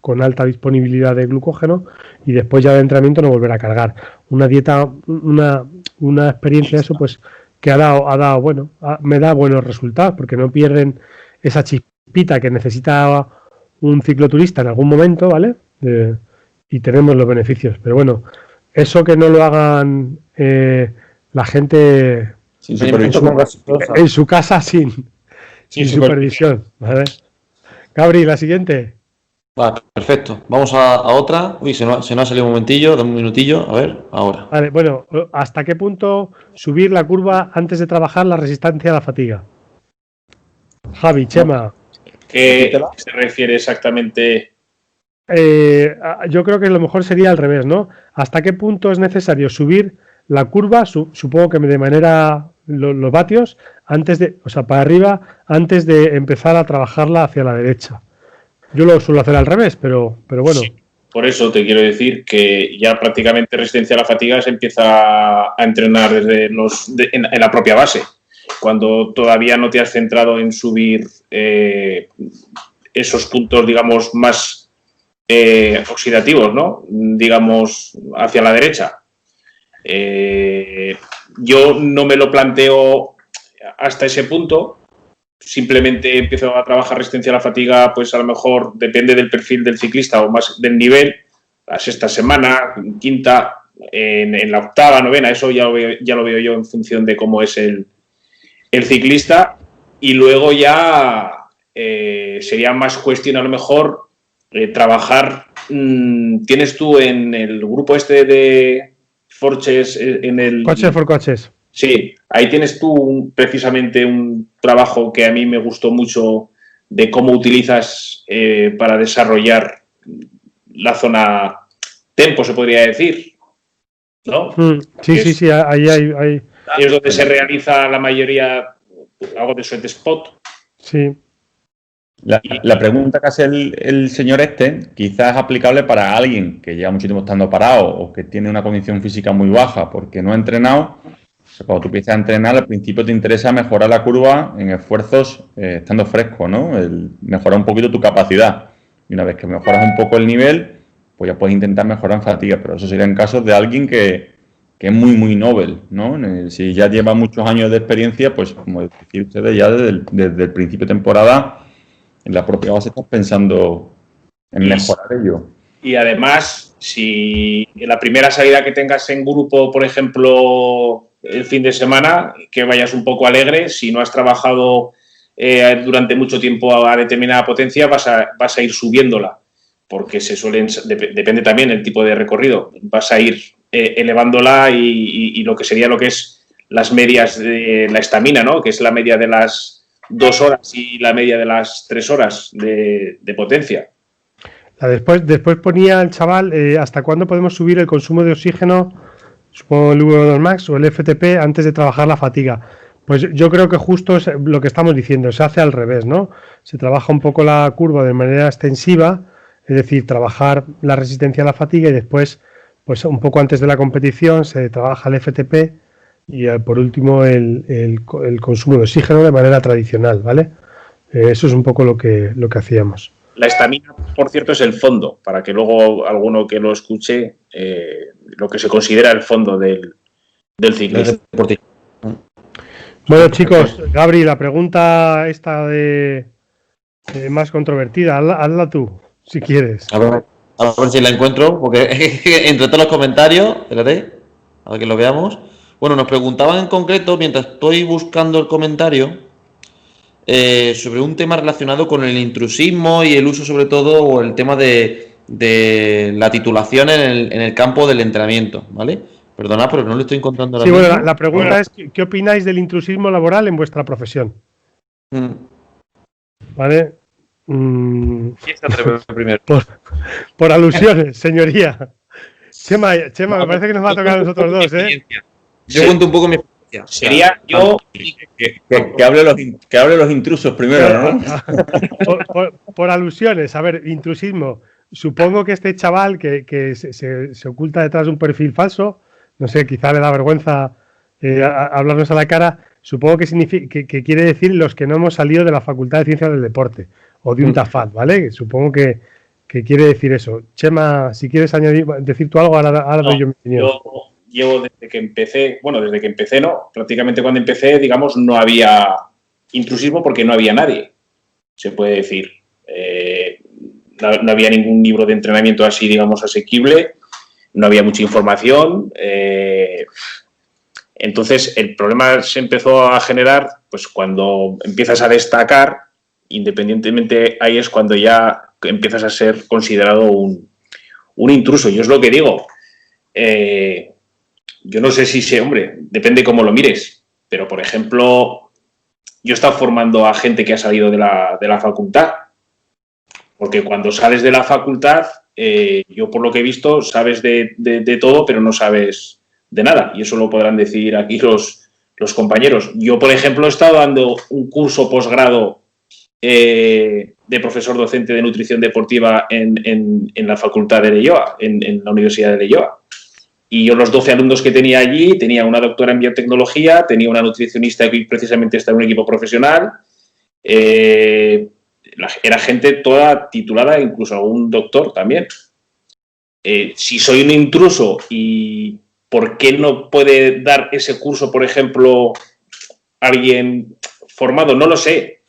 con alta disponibilidad de glucógeno y después ya de entrenamiento no volver a cargar. Una dieta, una experiencia eso pues que me da buenos resultados porque no pierden esa chispita que necesita un cicloturista en algún momento, ¿vale? Y tenemos los beneficios. Pero bueno, eso que no lo hagan la gente en su casa sin supervisión, ¿vale? Gabri, la siguiente. Vale, perfecto. Vamos a otra. Uy, se nos ha salido un momentillo, dame un minutillo. A ver, ahora. Vale, bueno, ¿hasta qué punto subir la curva antes de trabajar la resistencia a la fatiga? Javi, Chema. ¿Qué se refiere exactamente? Yo creo que lo mejor sería al revés, ¿no? ¿Hasta qué punto es necesario subir la curva, supongo que de manera los vatios, para arriba, antes de empezar a trabajarla hacia la derecha? Yo lo suelo hacer al revés, pero bueno. Sí, por eso te quiero decir que ya prácticamente resistencia a la fatiga se empieza a entrenar desde en la propia base. Cuando todavía no te has centrado en subir esos puntos, digamos, más oxidativos, ¿no? Digamos, hacia la derecha. Yo no me lo planteo hasta ese punto. Simplemente empiezo a trabajar resistencia a la fatiga, pues a lo mejor depende del perfil del ciclista o más del nivel, la sexta semana, quinta, en la octava, novena, eso ya lo veo yo en función de cómo es el ciclista, y luego ya sería más cuestión a lo mejor trabajar. ¿Tienes tú en el grupo este de Forches en el Coches for Coches? Sí, ahí tienes tú precisamente un trabajo que a mí me gustó mucho de cómo utilizas para desarrollar la zona tempo, se podría decir, ¿no? Sí, ahí hay. Es donde se realiza la mayoría, algo de sweat spot. Sí. La pregunta que hace el señor quizás es aplicable para alguien que lleva mucho tiempo estando parado o que tiene una condición física muy baja porque no ha entrenado. O sea, cuando tú empiezas a entrenar, al principio te interesa mejorar la curva en esfuerzos estando fresco, ¿no? Mejorar un poquito tu capacidad. Y una vez que mejoras un poco el nivel, pues ya puedes intentar mejorar en fatiga. Pero eso sería en casos de alguien que es muy, muy novel, ¿no? Si ya lleva muchos años de experiencia, pues como decía ustedes, ya desde el principio de temporada, en la propia base estás pensando en mejorar ello. Y además, si en la primera salida que tengas en grupo, por ejemplo, el fin de semana, que vayas un poco alegre, si no has trabajado durante mucho tiempo a determinada potencia, vas a ir subiéndola, porque depende también el tipo de recorrido, vas a ir elevándola y lo que es las medias de la estamina, ¿no? Que es la media de las 2 horas y la media de las 3 horas de potencia. Después ponía el chaval hasta cuándo podemos subir el consumo de oxígeno, supongo el V2 Max o el FTP antes de trabajar la fatiga. Pues yo creo que justo es lo que estamos diciendo, se hace al revés, ¿no? Se trabaja un poco la curva de manera extensiva, es decir, trabajar la resistencia a la fatiga y después, pues un poco antes de la competición, se trabaja el FTP y por último el consumo de oxígeno de manera tradicional, ¿vale? Eso es un poco lo que hacíamos. La estamina, por cierto, es el fondo, para que luego alguno que lo escuche, lo que se considera el fondo del ciclismo. Bueno, chicos, Gabri, la pregunta esta de más controvertida, hazla tú, si quieres. A ver si la encuentro, porque entre todos los comentarios, espérate, a ver que lo veamos. Bueno, nos preguntaban en concreto, mientras estoy buscando el comentario, sobre un tema relacionado con el intrusismo y el uso, sobre todo, o el tema de la titulación en el campo del entrenamiento, ¿vale? Perdonad, pero no lo estoy encontrando ahora mismo. Bueno, la pregunta es, ¿qué opináis del intrusismo laboral en vuestra profesión? ¿Vale? ¿Quién se atreve primero? Por alusiones, señoría. Chema, me parece que nos va a tocar a nosotros dos, ¿eh? Yo cuento un poco mi experiencia. Sería yo... Que hable los intrusos primero, ¿no? Por alusiones, a ver, intrusismo. Supongo que este chaval que se oculta detrás de un perfil falso, no sé, quizá le da vergüenza hablarnos a la cara, supongo que significa que quiere decir los que no hemos salido de la Facultad de Ciencias del Deporte o de un TAFAD, ¿vale? Supongo que quiere decir eso. Chema, si quieres decir tú algo, ahora doy yo mi opinión. Yo llevo desde que empecé, prácticamente cuando empecé, digamos, no había intrusismo porque no había nadie, se puede decir. No había ningún libro de entrenamiento así, digamos, asequible, no había mucha información. Entonces, el problema se empezó a generar pues cuando empiezas a destacar, independientemente, ahí es cuando ya empiezas a ser considerado un intruso. Yo es lo que digo. Yo no sé hombre, depende cómo lo mires, pero, por ejemplo, yo he estado formando a gente que ha salido de la facultad. Porque cuando sales de la facultad, yo por lo que he visto, sabes de todo, pero no sabes de nada. Y eso lo podrán decir aquí los compañeros. Yo, por ejemplo, he estado dando un curso posgrado de profesor docente de nutrición deportiva en la facultad de Leioa, en la Universidad de Leioa. Y yo los 12 alumnos que tenía allí, tenía una doctora en biotecnología, tenía una nutricionista que precisamente está en un equipo profesional, era gente toda titulada, incluso algún doctor también. Si soy un intruso, ¿y por qué no puede dar ese curso, por ejemplo, alguien formado? No lo sé.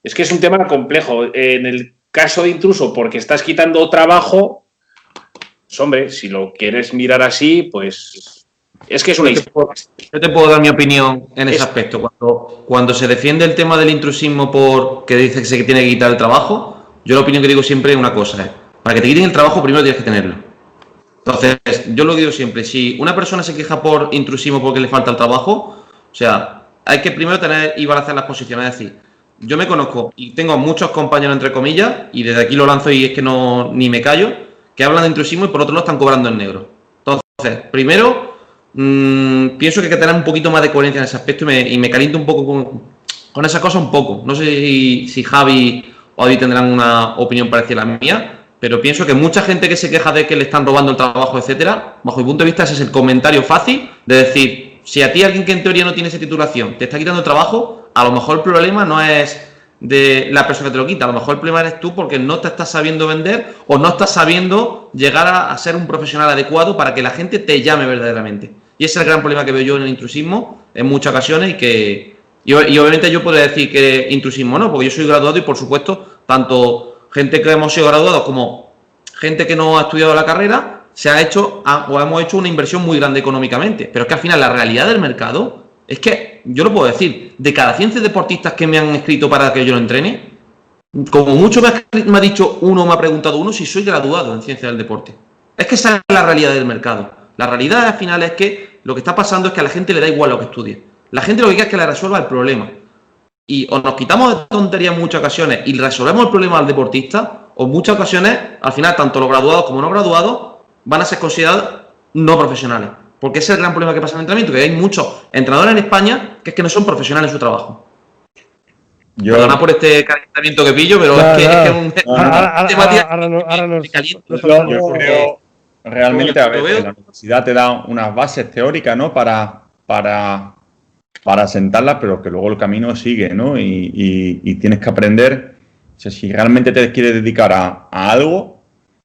Es que es un tema complejo. En el caso de intruso, porque estás quitando trabajo, pues, hombre, si lo quieres mirar así, pues es que es una historia. Yo te puedo dar mi opinión en ese aspecto. Cuando se defiende el tema del intrusismo porque dice que se tiene que quitar el trabajo, yo la opinión que digo siempre es una cosa, para que te quiten el trabajo primero tienes que tenerlo. Entonces, yo lo digo siempre, si una persona se queja por intrusismo porque le falta el trabajo, o sea, hay que primero tener y balancear las posiciones. Es decir, yo me conozco y tengo muchos compañeros, entre comillas, y desde aquí lo lanzo y es que ni me callo, que hablan de intrusismo y por otro lado están cobrando en negro. Entonces, primero, pienso que hay que tener un poquito más de coherencia en ese aspecto y me caliento un poco con esa cosa un poco. No sé si Javi o ahí tendrán una opinión parecida a la mía, pero pienso que mucha gente que se queja de que le están robando el trabajo, etcétera, bajo mi punto de vista ese es el comentario fácil de decir, si a ti alguien que en teoría no tiene esa titulación te está quitando el trabajo, a lo mejor el problema no es de la persona que te lo quita, a lo mejor el problema eres tú porque no te estás sabiendo vender o no estás sabiendo llegar a ser un profesional adecuado para que la gente te llame verdaderamente. Y ese es el gran problema que veo yo en el intrusismo en muchas ocasiones y obviamente yo podría decir que intrusismo no, porque yo soy graduado y por supuesto tanto gente que hemos sido graduados como gente que no ha estudiado la carrera se ha hecho o hemos hecho una inversión muy grande económicamente, pero es que al final la realidad del mercado es que, yo lo puedo decir, de cada 100 deportistas que me han escrito para que yo lo entrene, como mucho me ha dicho uno, me ha preguntado uno si soy graduado en ciencia del deporte. Es que esa es la realidad del mercado. La realidad al final es que lo que está pasando es que a la gente le da igual lo que estudie. La gente lo que quiere es que le resuelva el problema. Y o nos quitamos de tonterías en muchas ocasiones y resolvemos el problema al deportista, o en muchas ocasiones, al final, tanto los graduados como no graduados van a ser considerados no profesionales. Porque ese es el gran problema que pasa en el entrenamiento, que hay muchos entrenadores en España que es que no son profesionales en su trabajo. Perdona por este calentamiento que pillo, pero es que es un ahora nos yo creo realmente, a veces la universidad te da unas bases teóricas, ¿no? Para sentarlas, pero que luego el camino sigue, ¿no? Y tienes que aprender, o sea, si realmente te quieres dedicar a algo,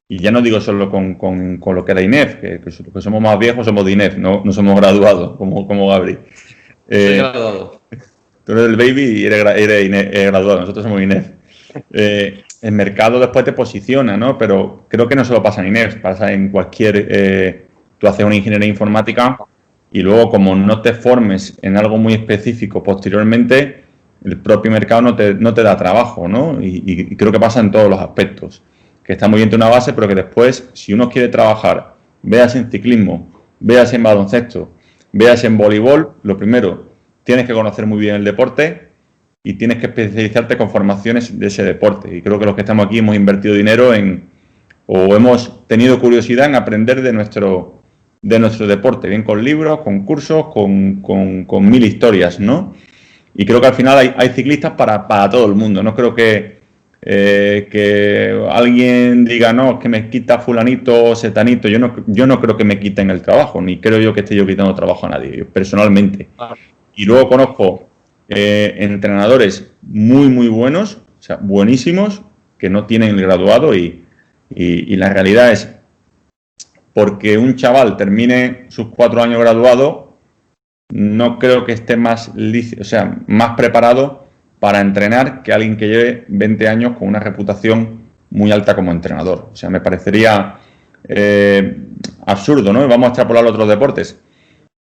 y ya no digo solo con lo que era INEF, que somos más viejos, somos de INEF, no somos graduados, como Gabri. Soy graduado. Tú eres el baby y eres graduado, nosotros somos INEF. El mercado después te posiciona, ¿no? Pero creo que no solo pasa en INEF, pasa en cualquier... tú haces una ingeniería informática y luego, como no te formes en algo muy específico posteriormente, el propio mercado no te da trabajo, ¿no? Y creo que pasa en todos los aspectos. Que está muy bien una base, pero que después, si uno quiere trabajar, veas en ciclismo, veas en baloncesto, veas en voleibol, lo primero, tienes que conocer muy bien el deporte y tienes que especializarte con formaciones de ese deporte. Y creo que los que estamos aquí hemos invertido dinero o hemos tenido curiosidad en aprender de nuestro deporte, bien con libros, con cursos, con mil historias, ¿no? Y creo que al final hay ciclistas para todo el mundo. No creo que alguien diga, no, es que me quita fulanito o setanito. Yo no creo que me quiten el trabajo, ni creo yo que esté yo quitando trabajo a nadie, yo, personalmente. Y luego conozco entrenadores muy, muy buenos, o sea, buenísimos, que no tienen el graduado y la realidad es, porque un chaval termine sus 4 años graduado, no creo que esté más preparado para entrenar que alguien que lleve 20 años con una reputación muy alta como entrenador. O sea, me parecería absurdo, ¿no? Y vamos a extrapolar a otros deportes.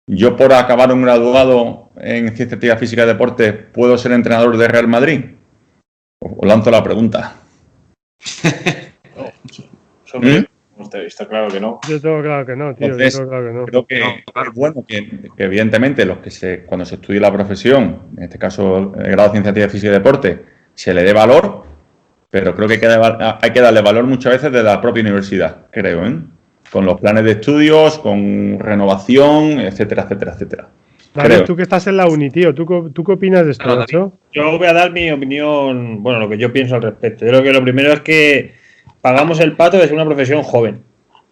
Yo, por acabar un graduado en Ciencia, Actividad Física y Deporte, ¿puedo ser entrenador de Real Madrid? Os lanzo la pregunta. Está claro que no. Yo tengo claro que no, tío. Entonces, yo tengo claro que no. Creo que es bueno que evidentemente cuando se estudie la profesión, en este caso el grado de Ciencia, Actividad Física y Deporte, se le dé valor, pero creo que hay que darle valor muchas veces desde la propia universidad, creo, ¿eh? Con los planes de estudios, con renovación, etcétera, etcétera, etcétera. David, tú que estás en la uni, tío, ¿tú qué opinas de esto, Nacho? Yo voy a dar mi opinión, bueno, lo que yo pienso al respecto. Yo creo que lo primero es que pagamos el pato de ser una profesión joven.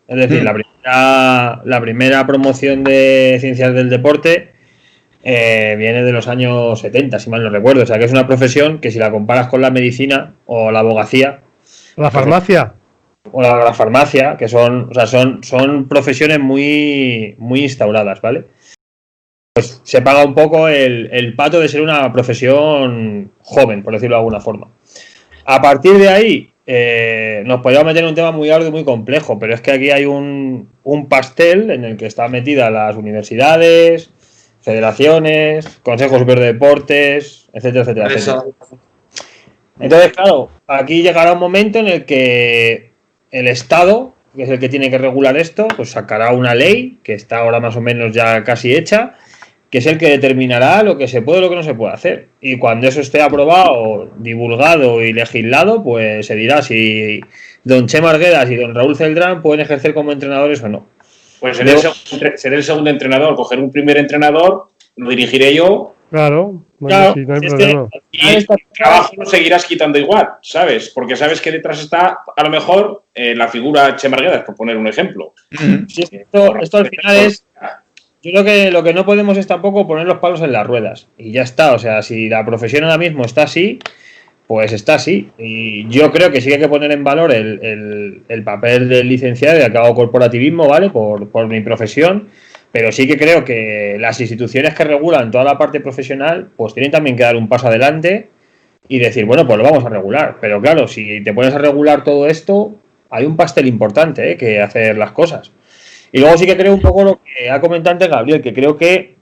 Es decir, la primera promoción de ciencias del deporte viene de los años 70, si mal no recuerdo. O sea, que es una profesión que si la comparas con la medicina o la abogacía... ¿La farmacia? O la farmacia, que son profesiones muy, muy instauradas, ¿vale? Pues se paga un poco el pato de ser una profesión joven, por decirlo de alguna forma. A partir de ahí, nos podríamos meter en un tema muy arduo y muy complejo, pero es que aquí hay un pastel en el que están metidas las universidades, federaciones, Consejo Superior de Deportes, etcétera, etcétera, etcétera. Entonces, claro, aquí llegará un momento en el que el Estado, que es el que tiene que regular esto, pues sacará una ley, que está ahora más o menos ya casi hecha, que es el que determinará lo que se puede y lo que no se puede hacer. Y cuando eso esté aprobado, divulgado y legislado, pues se dirá si don Chema Arguedas y don Raúl Celdrán pueden ejercer como entrenadores o no. Pues seré el segundo entrenador, coger un primer entrenador, lo dirigiré yo Claro, bueno, Claro, sí, no hay si es problema. que Y el trabajo lo seguirás quitando igual, ¿sabes? Porque sabes que detrás está, a lo mejor, la figura Chema Arguedas, por poner un ejemplo. Si esto al final es. Yo creo que lo que no podemos es tampoco poner los palos en las ruedas. Y ya está. O sea, si la profesión ahora mismo está así, pues está así. Y yo creo que sí que hay que poner en valor el papel del licenciado y acabo corporativismo, ¿vale? Por mi profesión. Pero sí que creo que las instituciones que regulan toda la parte profesional, pues tienen también que dar un paso adelante y decir, bueno, pues lo vamos a regular. Pero claro, si te pones a regular todo esto, hay un pastel importante, que hacer las cosas. Y luego sí que creo un poco lo que ha comentado antes Gabriel, que creo que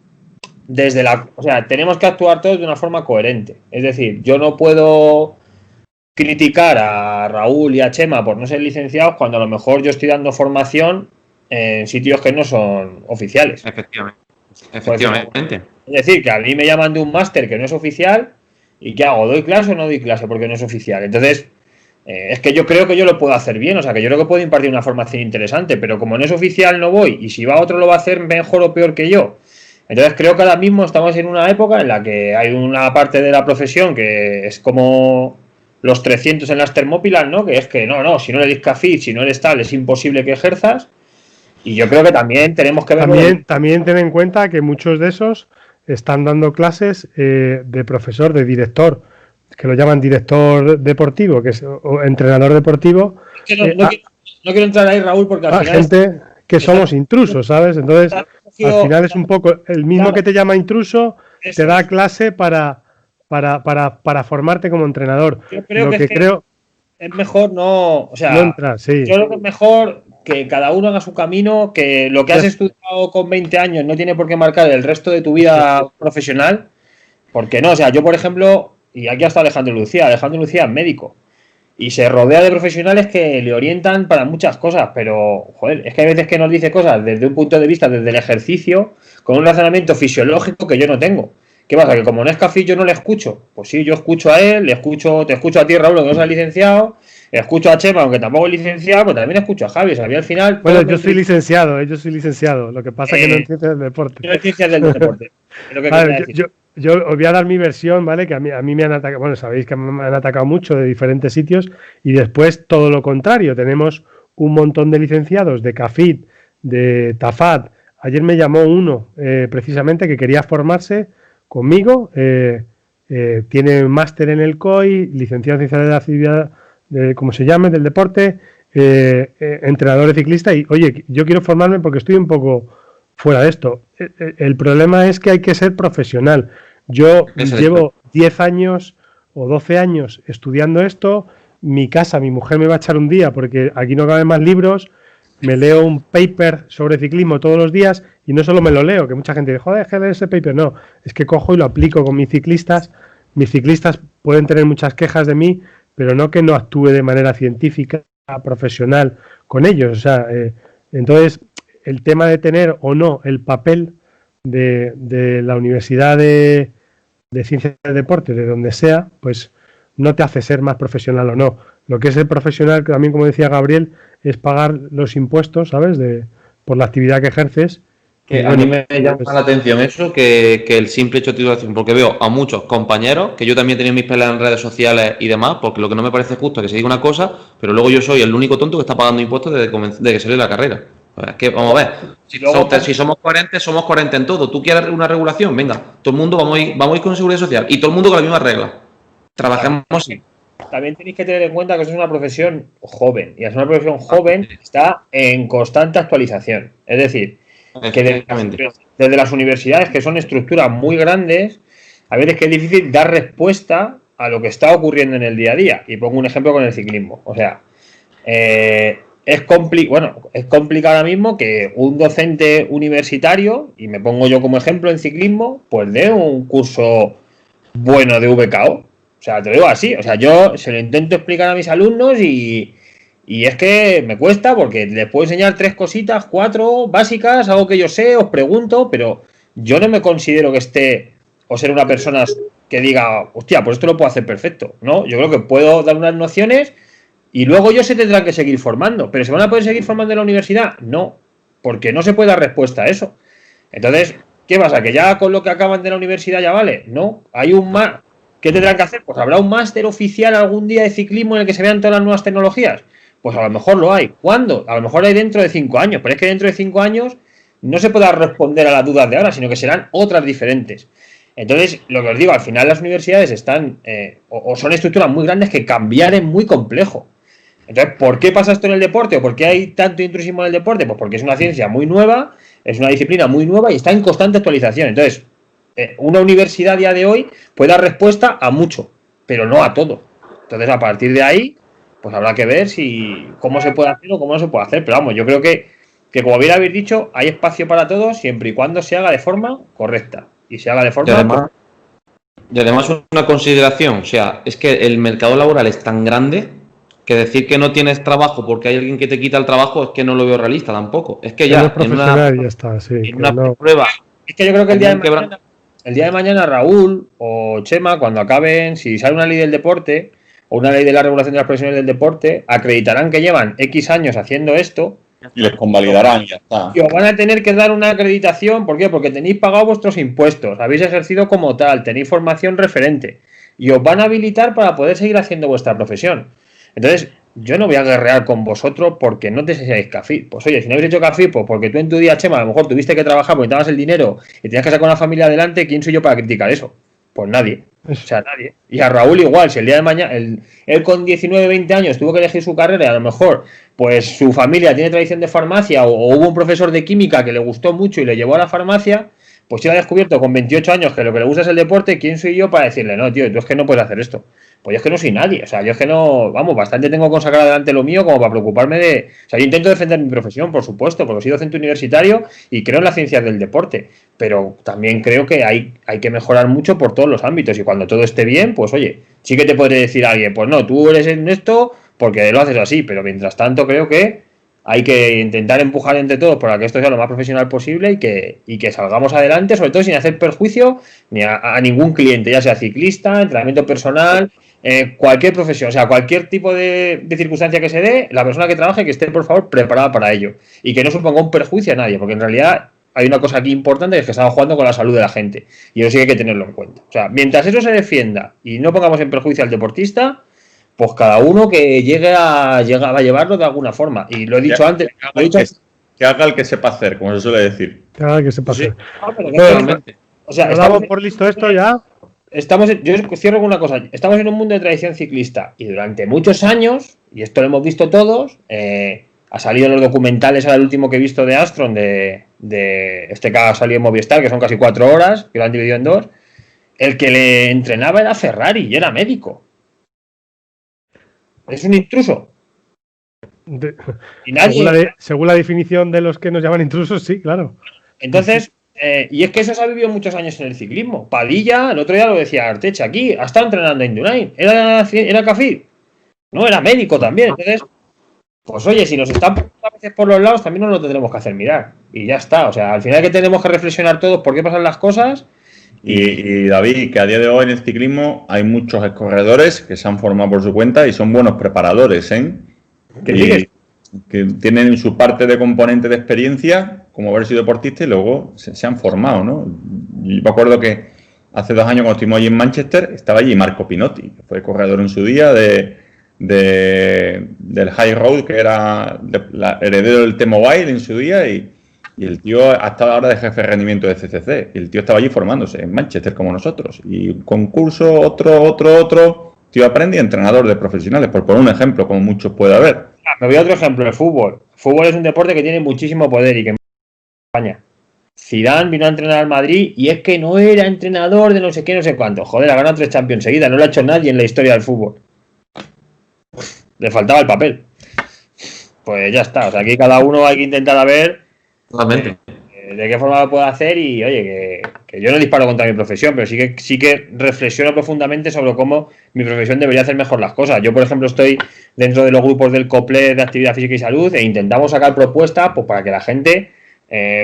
o sea, tenemos que actuar todos de una forma coherente. Es decir, yo no puedo criticar a Raúl y a Chema por no ser licenciados cuando a lo mejor yo estoy dando formación en sitios que no son oficiales. Efectivamente. Es decir, que a mí me llaman de un máster que no es oficial y ¿qué hago? ¿Doy clase o no doy clase porque no es oficial? Entonces, es que yo creo que yo lo puedo hacer bien, o sea, que yo creo que puedo impartir una formación interesante, pero como no es oficial no voy, y si va otro lo va a hacer mejor o peor que yo. Entonces creo que ahora mismo estamos en una época en la que hay una parte de la profesión que es como los 300 en las Termópilas, ¿no? Que es que no, si no eres CAFID, si no eres tal, es imposible que ejerzas. Y yo creo que también tenemos que ver... También ten en cuenta que muchos de esos están dando clases de profesor, de director, que lo llaman director deportivo, que es o entrenador deportivo. Es que no quiero entrar ahí, Raúl, porque al final... gente que somos intrusos, ¿sabes? Entonces, al final es un poco el mismo que te llama intruso, te da clase para formarte como entrenador. Yo creo que es mejor no... O sea, no entrar, sí. Yo creo que es mejor que cada uno haga su camino, que lo que has estudiado con 20 años no tiene por qué marcar el resto de tu vida profesional, porque no, o sea, yo por ejemplo, y aquí ha estado Alejandro Lucía es médico, y se rodea de profesionales que le orientan para muchas cosas, pero, joder, es que hay veces que nos dice cosas desde un punto de vista, desde el ejercicio, con un razonamiento fisiológico que yo no tengo. ¿Qué pasa? Que como no es CAFID yo no le escucho. Pues sí, yo escucho a él, te escucho a ti, Raúl, que no seas licenciado, escucho a Chema, aunque tampoco es licenciado, pero también escucho a Javi. O sea, al final... Bueno, yo soy licenciado. Lo que pasa es que no entiendo del deporte. No entiendes del deporte. Yo os voy a dar mi versión, ¿vale? Que a mí me han atacado, bueno, sabéis que me han atacado mucho de diferentes sitios y después todo lo contrario. Tenemos un montón de licenciados de CAFID, de TAFAD. Ayer me llamó uno precisamente que quería formarse conmigo, tiene máster en el COI, licenciado en ciencias de la actividad, como se llame, del deporte, entrenador de ciclista y, oye, yo quiero formarme porque estoy un poco fuera de esto. El problema es que hay que ser profesional. Yo llevo 10 años o 12 años estudiando esto, mi mujer me va a echar un día porque aquí no caben más libros, me leo un paper sobre ciclismo todos los días y no solo me lo leo, que mucha gente dice, joder, que leer ese paper. No, es que cojo y lo aplico con mis ciclistas. Mis ciclistas pueden tener muchas quejas de mí, pero no que no actúe de manera científica, profesional con ellos. O sea, entonces, el tema de tener o no el papel de la Universidad de Ciencias del Deporte, de donde sea, pues no te hace ser más profesional o no. Lo que es el profesional, también como decía Gabriel, es pagar los impuestos, ¿sabes? Por la actividad que ejerces. Que a mí me llama la atención eso, que el simple hecho de titulación, porque veo a muchos compañeros, que yo también he tenido mis peleas en redes sociales y demás, porque lo que no me parece justo es que se diga una cosa, pero luego yo soy el único tonto que está pagando impuestos desde que salí de la carrera. Es que, vamos a ver, si somos coherentes en todo. ¿Tú quieres una regulación? Venga, todo el mundo vamos a ir con seguridad social y todo el mundo con las mismas reglas. Trabajemos así. También tenéis que tener en cuenta que eso es una profesión joven y es una profesión joven que está en constante actualización. Es decir, que desde las universidades, que son estructuras muy grandes, a veces que es difícil dar respuesta a lo que está ocurriendo en el día a día. Y pongo un ejemplo con el ciclismo. O sea, es complicado ahora mismo que un docente universitario, y me pongo yo como ejemplo en ciclismo, pues dé un curso bueno de VKO. O sea, te lo digo así. O sea, yo se lo intento explicar a mis alumnos y es que me cuesta porque les puedo enseñar 3 cositas, 4 básicas, algo que yo sé, os pregunto, pero yo no me considero que esté o ser una persona que diga, hostia, pues esto lo puedo hacer perfecto. No, yo creo que puedo dar unas nociones y luego ellos se tendrán que seguir formando. ¿Pero se van a poder seguir formando en la universidad? No, porque no se puede dar respuesta a eso. Entonces, ¿Qué pasa? ¿Que ya con lo que acaban de la universidad ya vale? No, hay un más. ¿Qué tendrán que hacer? Pues habrá un máster oficial algún día de ciclismo en el que se vean todas las nuevas tecnologías. Pues a lo mejor lo hay. ¿Cuándo? A lo mejor hay dentro de 5 años, pero es que dentro de 5 años no se podrá responder a las dudas de ahora, sino que serán otras diferentes. Entonces, lo que os digo, al final las universidades están o son estructuras muy grandes que cambiar es muy complejo. Entonces, ¿por qué pasa esto en el deporte? ¿O por qué hay tanto intrusismo en el deporte? Pues porque es una ciencia muy nueva, es una disciplina muy nueva y está en constante actualización. Entonces, una universidad a día de hoy puede dar respuesta a mucho, pero no a todo. Entonces, a partir de ahí, pues habrá que ver cómo se puede hacer o cómo no se puede hacer. Pero vamos, yo creo que como bien habéis dicho, hay espacio para todos siempre y cuando se haga de forma correcta. Y se haga de forma... Y además una consideración, o sea, es que el mercado laboral es tan grande que decir que no tienes trabajo porque hay alguien que te quita el trabajo es que no lo veo realista tampoco. Es que ya, es profesional, ya está, sí, en una no. prueba... Es que yo creo que el día de mañana Raúl o Chema, cuando acaben, si sale una ley del deporte o una ley de la regulación de las profesiones del deporte, acreditarán que llevan X años haciendo esto y les convalidarán, ya está. Y os van a tener que dar una acreditación. ¿Por qué? Porque tenéis pagado vuestros impuestos, habéis ejercido como tal, tenéis formación referente y os van a habilitar para poder seguir haciendo vuestra profesión. Entonces, yo no voy a guerrear con vosotros porque no te seáis CAFIP. Pues oye, si no habéis hecho CAFIP, pues porque tú en tu día, Chema, a lo mejor tuviste que trabajar porque te dabas el dinero y tenías que sacar una familia adelante, ¿quién soy yo para criticar eso? Pues nadie. O sea, nadie. Y a Raúl igual, si el día de mañana, él con 19, 20 años tuvo que elegir su carrera y a lo mejor pues su familia tiene tradición de farmacia o hubo un profesor de química que le gustó mucho y le llevó a la farmacia, pues si lo ha descubierto con 28 años que lo que le gusta es el deporte, ¿quién soy yo para decirle, no, tío, tú es que no puedes hacer esto? Pues yo es que no soy nadie, o sea, yo es que no, vamos, bastante tengo que sacar adelante lo mío como para preocuparme de... O sea, yo intento defender mi profesión, por supuesto, porque soy docente universitario y creo en las ciencias del deporte, pero también creo que hay que mejorar mucho por todos los ámbitos y cuando todo esté bien, pues oye, sí que te podré decir a alguien, pues no, tú eres en esto porque lo haces así, pero mientras tanto creo que hay que intentar empujar entre todos para que esto sea lo más profesional posible y que salgamos adelante, sobre todo sin hacer perjuicio ni a ningún cliente, ya sea ciclista, entrenamiento personal, cualquier profesión, o sea, cualquier tipo de circunstancia que se dé, la persona que trabaje que esté, por favor, preparada para ello y que no suponga un perjuicio a nadie, porque en realidad hay una cosa aquí importante, que es que estamos jugando con la salud de la gente y eso sí hay que tenerlo en cuenta. O sea, mientras eso se defienda y no pongamos en perjuicio al deportista, pues cada uno que llegue a llevarlo de alguna forma. Y lo he dicho antes. Que haga el que sepa hacer, como se suele decir. Que haga el que sepa hacer. O sea, ¿estamos por listo esto ya? Yo cierro con una cosa. Estamos en un mundo de tradición ciclista y durante muchos años, y esto lo hemos visto todos, ha salido en los documentales, ahora el último que he visto de Astron, de este que ha salido en Movistar, que son casi 4 horas, que lo han dividido en 2, el que le entrenaba era Ferrari y era médico. Es un intruso. Y nadie... según la definición de los que nos llaman intrusos, sí, claro. Entonces, y es que eso se ha vivido muchos años en el ciclismo. Padilla, el otro día lo decía Arteche aquí, ha estado entrenando a Indurain. ¿Era CAFID? No, era médico también. Entonces, pues oye, si nos están poniendo a veces por los lados, también nos lo tendremos que hacer mirar. Y ya está. O sea, al final que tenemos que reflexionar todos por qué pasan las cosas. Y David, que a día de hoy en el ciclismo hay muchos corredores que se han formado por su cuenta y son buenos preparadores, ¿eh? Que tienen su parte de componente de experiencia, como haber sido deportista, y luego se han formado, ¿no? Yo me acuerdo que hace 2 años cuando estuvimos allí en Manchester, estaba allí Marco Pinotti, que fue corredor en su día del High Road, que era heredero del T-Mobile en su día, y el tío ha estado ahora de jefe de rendimiento de CCC. Y el tío estaba allí formándose en Manchester como nosotros. Y un concurso, otro. Tío aprende y entrenador de profesionales, por poner un ejemplo, como muchos puede haber. Me voy a otro ejemplo, el fútbol. El fútbol es un deporte que tiene muchísimo poder y que en España. Zidane vino a entrenar al Madrid y es que no era entrenador de no sé qué, no sé cuánto. Joder, ha ganado 3 Champions seguidas. No lo ha hecho nadie en la historia del fútbol. Le faltaba el papel. Pues ya está. O sea, aquí cada uno hay que intentar a ver de qué forma lo puedo hacer y oye, que yo no disparo contra mi profesión, pero sí que reflexiono profundamente sobre cómo mi profesión debería hacer mejor las cosas. Yo, por ejemplo, estoy dentro de los grupos del COPLE de Actividad Física y Salud e intentamos sacar propuestas pues, para que la gente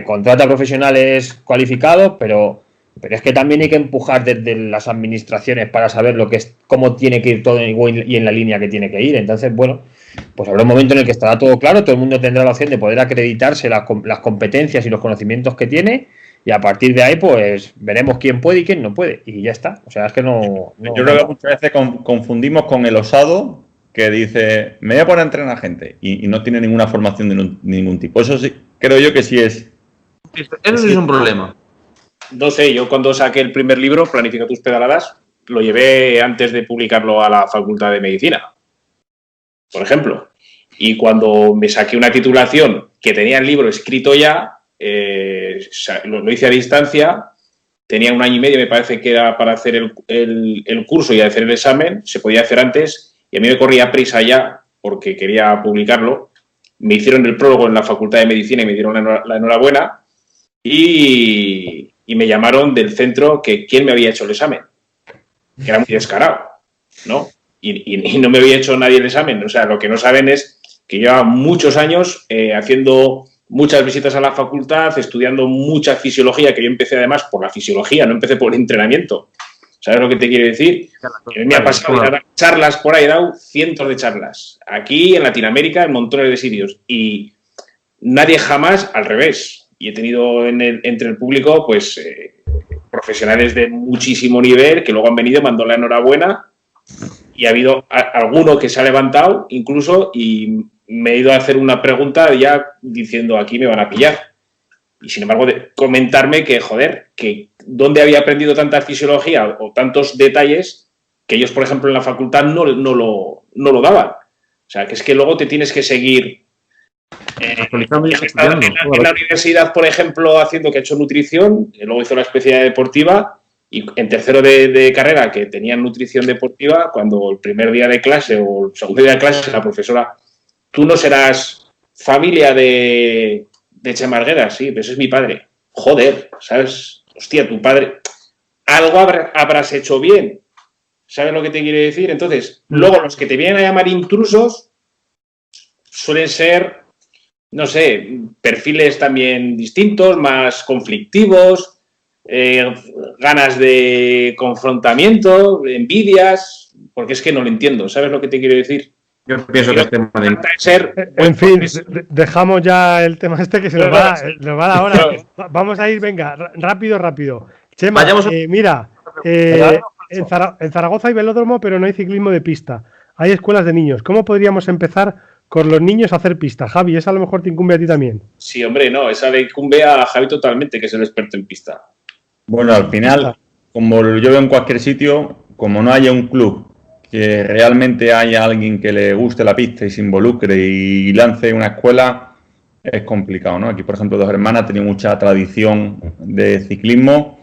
contrate a profesionales cualificados, pero es que también hay que empujar desde las administraciones para saber lo que es, cómo tiene que ir todo y en la línea que tiene que ir. Entonces, bueno, pues habrá un momento en el que estará todo claro, todo el mundo tendrá la opción de poder acreditarse las competencias y los conocimientos que tiene y a partir de ahí pues veremos quién puede y quién no puede y ya está. O sea, es que no Yo creo que muchas veces confundimos con el osado que dice, me voy a poner a entrenar gente y no tiene ninguna formación de ningún tipo. Eso sí, creo yo que sí es. Eso sí es un problema. No sé, yo cuando saqué el primer libro, Planifica tus pedaladas, lo llevé antes de publicarlo a la Facultad de Medicina, por ejemplo. Y cuando me saqué una titulación que tenía el libro escrito ya, lo hice a distancia, tenía 1 año y medio, me parece que era para hacer el curso y hacer el examen, se podía hacer antes, y a mí me corría prisa ya, porque quería publicarlo. Me hicieron el prólogo en la Facultad de Medicina y me dieron la enhorabuena, y me llamaron del centro que quién me había hecho el examen, que era muy descarado, ¿no? Y no me había hecho nadie el examen. O sea, lo que no saben es que llevaba muchos años haciendo muchas visitas a la facultad, estudiando mucha fisiología, que yo empecé además por la fisiología, no empecé por el entrenamiento. ¿Sabes lo que te quiero decir? Me ha pasado de dar charlas por ahí, he dado cientos de charlas. Aquí, en Latinoamérica, en montones de sitios. Y nadie jamás al revés. Y he tenido entre el público, pues, profesionales de muchísimo nivel que luego han venido, me han dado la enhorabuena. Y ha habido alguno que se ha levantado incluso y me he ido a hacer una pregunta ya diciendo aquí me van a pillar. Y sin embargo, comentarme que, joder, que dónde había aprendido tanta fisiología o tantos detalles que ellos, por ejemplo, en la facultad no lo daban. O sea, que es que luego te tienes que seguir. En la universidad, por ejemplo, haciendo que ha hecho nutrición, luego hizo la especialidad deportiva. Y en tercero de carrera, que tenían nutrición deportiva, cuando el primer día de clase o el segundo día de clase, la profesora, tú no serás familia de Chema Arguedas, sí, pero ese es mi padre. Joder, ¿sabes? Hostia, tu padre, algo habrás hecho bien. ¿Sabes lo que te quiero decir? Entonces, luego los que te vienen a llamar intrusos suelen ser, no sé, perfiles también distintos, más conflictivos, ganas de confrontamiento, envidias, porque es que no lo entiendo. ¿Sabes lo que te quiero decir? Yo pienso que este tema de ser. En fin, dejamos ya el tema este que se nos va la hora. Vamos a ir, venga, rápido. Chema, mira, en Zaragoza hay velódromo, pero no hay ciclismo de pista. Hay escuelas de niños. ¿Cómo podríamos empezar con los niños a hacer pista? Javi, esa a lo mejor te incumbe a ti también. Sí, hombre, no, esa le incumbe a Javi totalmente, que es el experto en pista. Bueno, al final, como yo veo en cualquier sitio, como no haya un club que realmente haya alguien que le guste la pista y se involucre y lance una escuela, es complicado, ¿no? Aquí, por ejemplo, Dos Hermanas ha tenido mucha tradición de ciclismo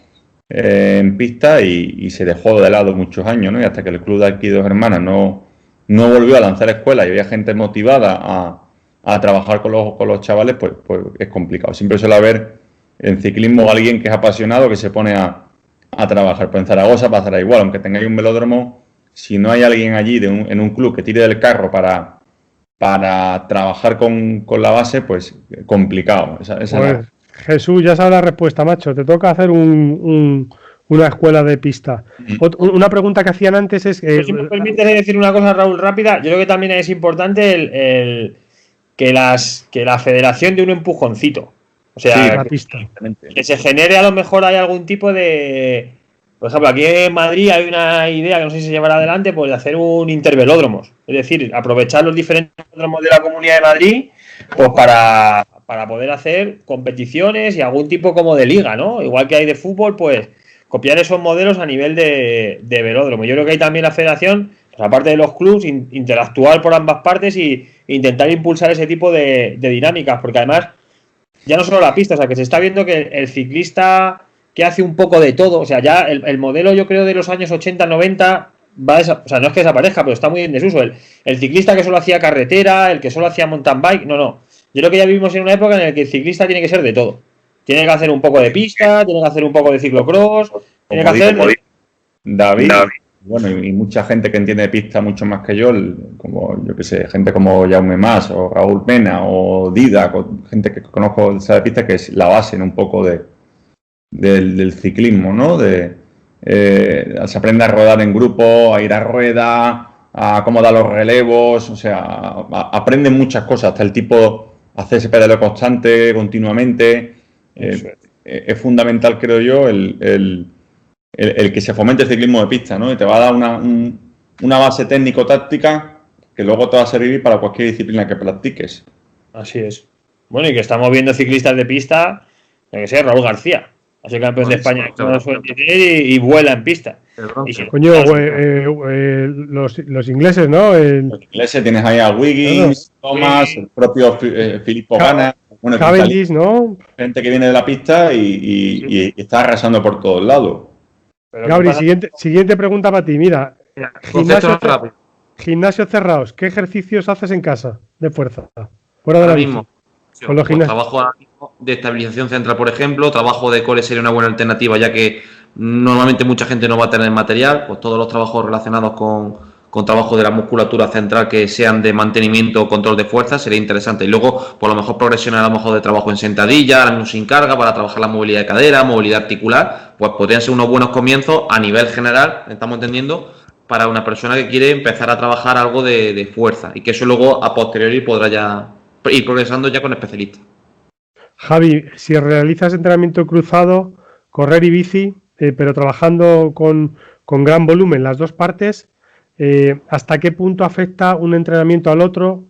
en pista y se dejó de lado muchos años, ¿no? Y hasta que el club de aquí, Dos Hermanas, no volvió a lanzar escuelas y había gente motivada a trabajar con los chavales, pues es complicado. Siempre suele haber en ciclismo alguien que es apasionado, que se pone a trabajar. Pero en Zaragoza pasará igual, aunque tengáis un velódromo, si no hay alguien allí en un club que tire del carro para trabajar con la base, pues complicado. Pues, Jesús, ya sabes la respuesta, macho. Te toca hacer una escuela de pista. Una pregunta que hacían antes es... si me permites decir una cosa, Raúl, rápida. Yo creo que también es importante que la federación dé un empujoncito. O sea, que se genere, a lo mejor hay algún tipo de... Por ejemplo, aquí en Madrid hay una idea que no sé si se llevará adelante, pues de hacer un intervelódromos. Es decir, aprovechar los diferentes velódromos de la Comunidad de Madrid pues para poder hacer competiciones y algún tipo como de liga, ¿no? Igual que hay de fútbol, pues copiar esos modelos a nivel de velódromo. Yo creo que hay también la federación, pues, aparte de los clubs, interactuar por ambas partes e intentar impulsar ese tipo de dinámicas, porque además ya no solo la pista, o sea, que se está viendo que el ciclista que hace un poco de todo, o sea, ya el modelo, yo creo, de los años 80, 90 o sea, no es que desaparezca, pero está muy en desuso. El ciclista que solo hacía carretera, el que solo hacía mountain bike, no. Yo creo que ya vivimos en una época en la que el ciclista tiene que ser de todo. Tiene que hacer un poco de pista, tiene que hacer un poco de ciclocross, tiene que hacer... David. Bueno, y mucha gente que entiende de pista mucho más que yo, como yo que sé, gente como Jaume Mas o Raúl Mena o Dida, gente que conozco de pista, que es la base, ¿no? Un poco del ciclismo, ¿no? Se aprende a rodar en grupo, a ir a rueda, a cómo dar los relevos, o sea, aprenden muchas cosas, hasta el tipo hacer ese pedaleo constante, continuamente. es fundamental, creo yo, el que se fomente el ciclismo de pista, ¿no? Y te va a dar una base técnico-táctica que luego te va a servir para cualquier disciplina que practiques. Así es. Bueno, y que estamos viendo ciclistas de pista, que sé, Raúl García, así campeón de España y vuela en pista. Coño, los ingleses, ¿no? Los ingleses tienes ahí a Wiggins, Thomas, el propio Filippo Ganna, bueno, Cavendish, ¿no? Gente que viene de la pista y está arrasando por todos lados. Gabri, siguiente pregunta para ti. Mira, gimnasios cerrados. ¿Qué ejercicios haces en casa de fuerza? Fuera de la bici. Con los gimnasios. Trabajo de estabilización central, por ejemplo. Trabajo de core sería una buena alternativa, ya que normalmente mucha gente no va a tener material. Pues todos los trabajos relacionados con trabajo de la musculatura central que sean de mantenimiento o control de fuerza sería interesante. Y luego, por lo mejor, progresionar a lo mejor de trabajo en sentadilla, ahora mismo sin carga, para trabajar la movilidad de cadera, movilidad articular. Pues podrían ser unos buenos comienzos a nivel general, estamos entendiendo, para una persona que quiere empezar a trabajar algo de fuerza y que eso luego a posteriori podrá ya ir progresando ya con especialistas. Javi, si realizas entrenamiento cruzado, correr y bici, pero trabajando con gran volumen las dos partes, ¿hasta qué punto afecta un entrenamiento al otro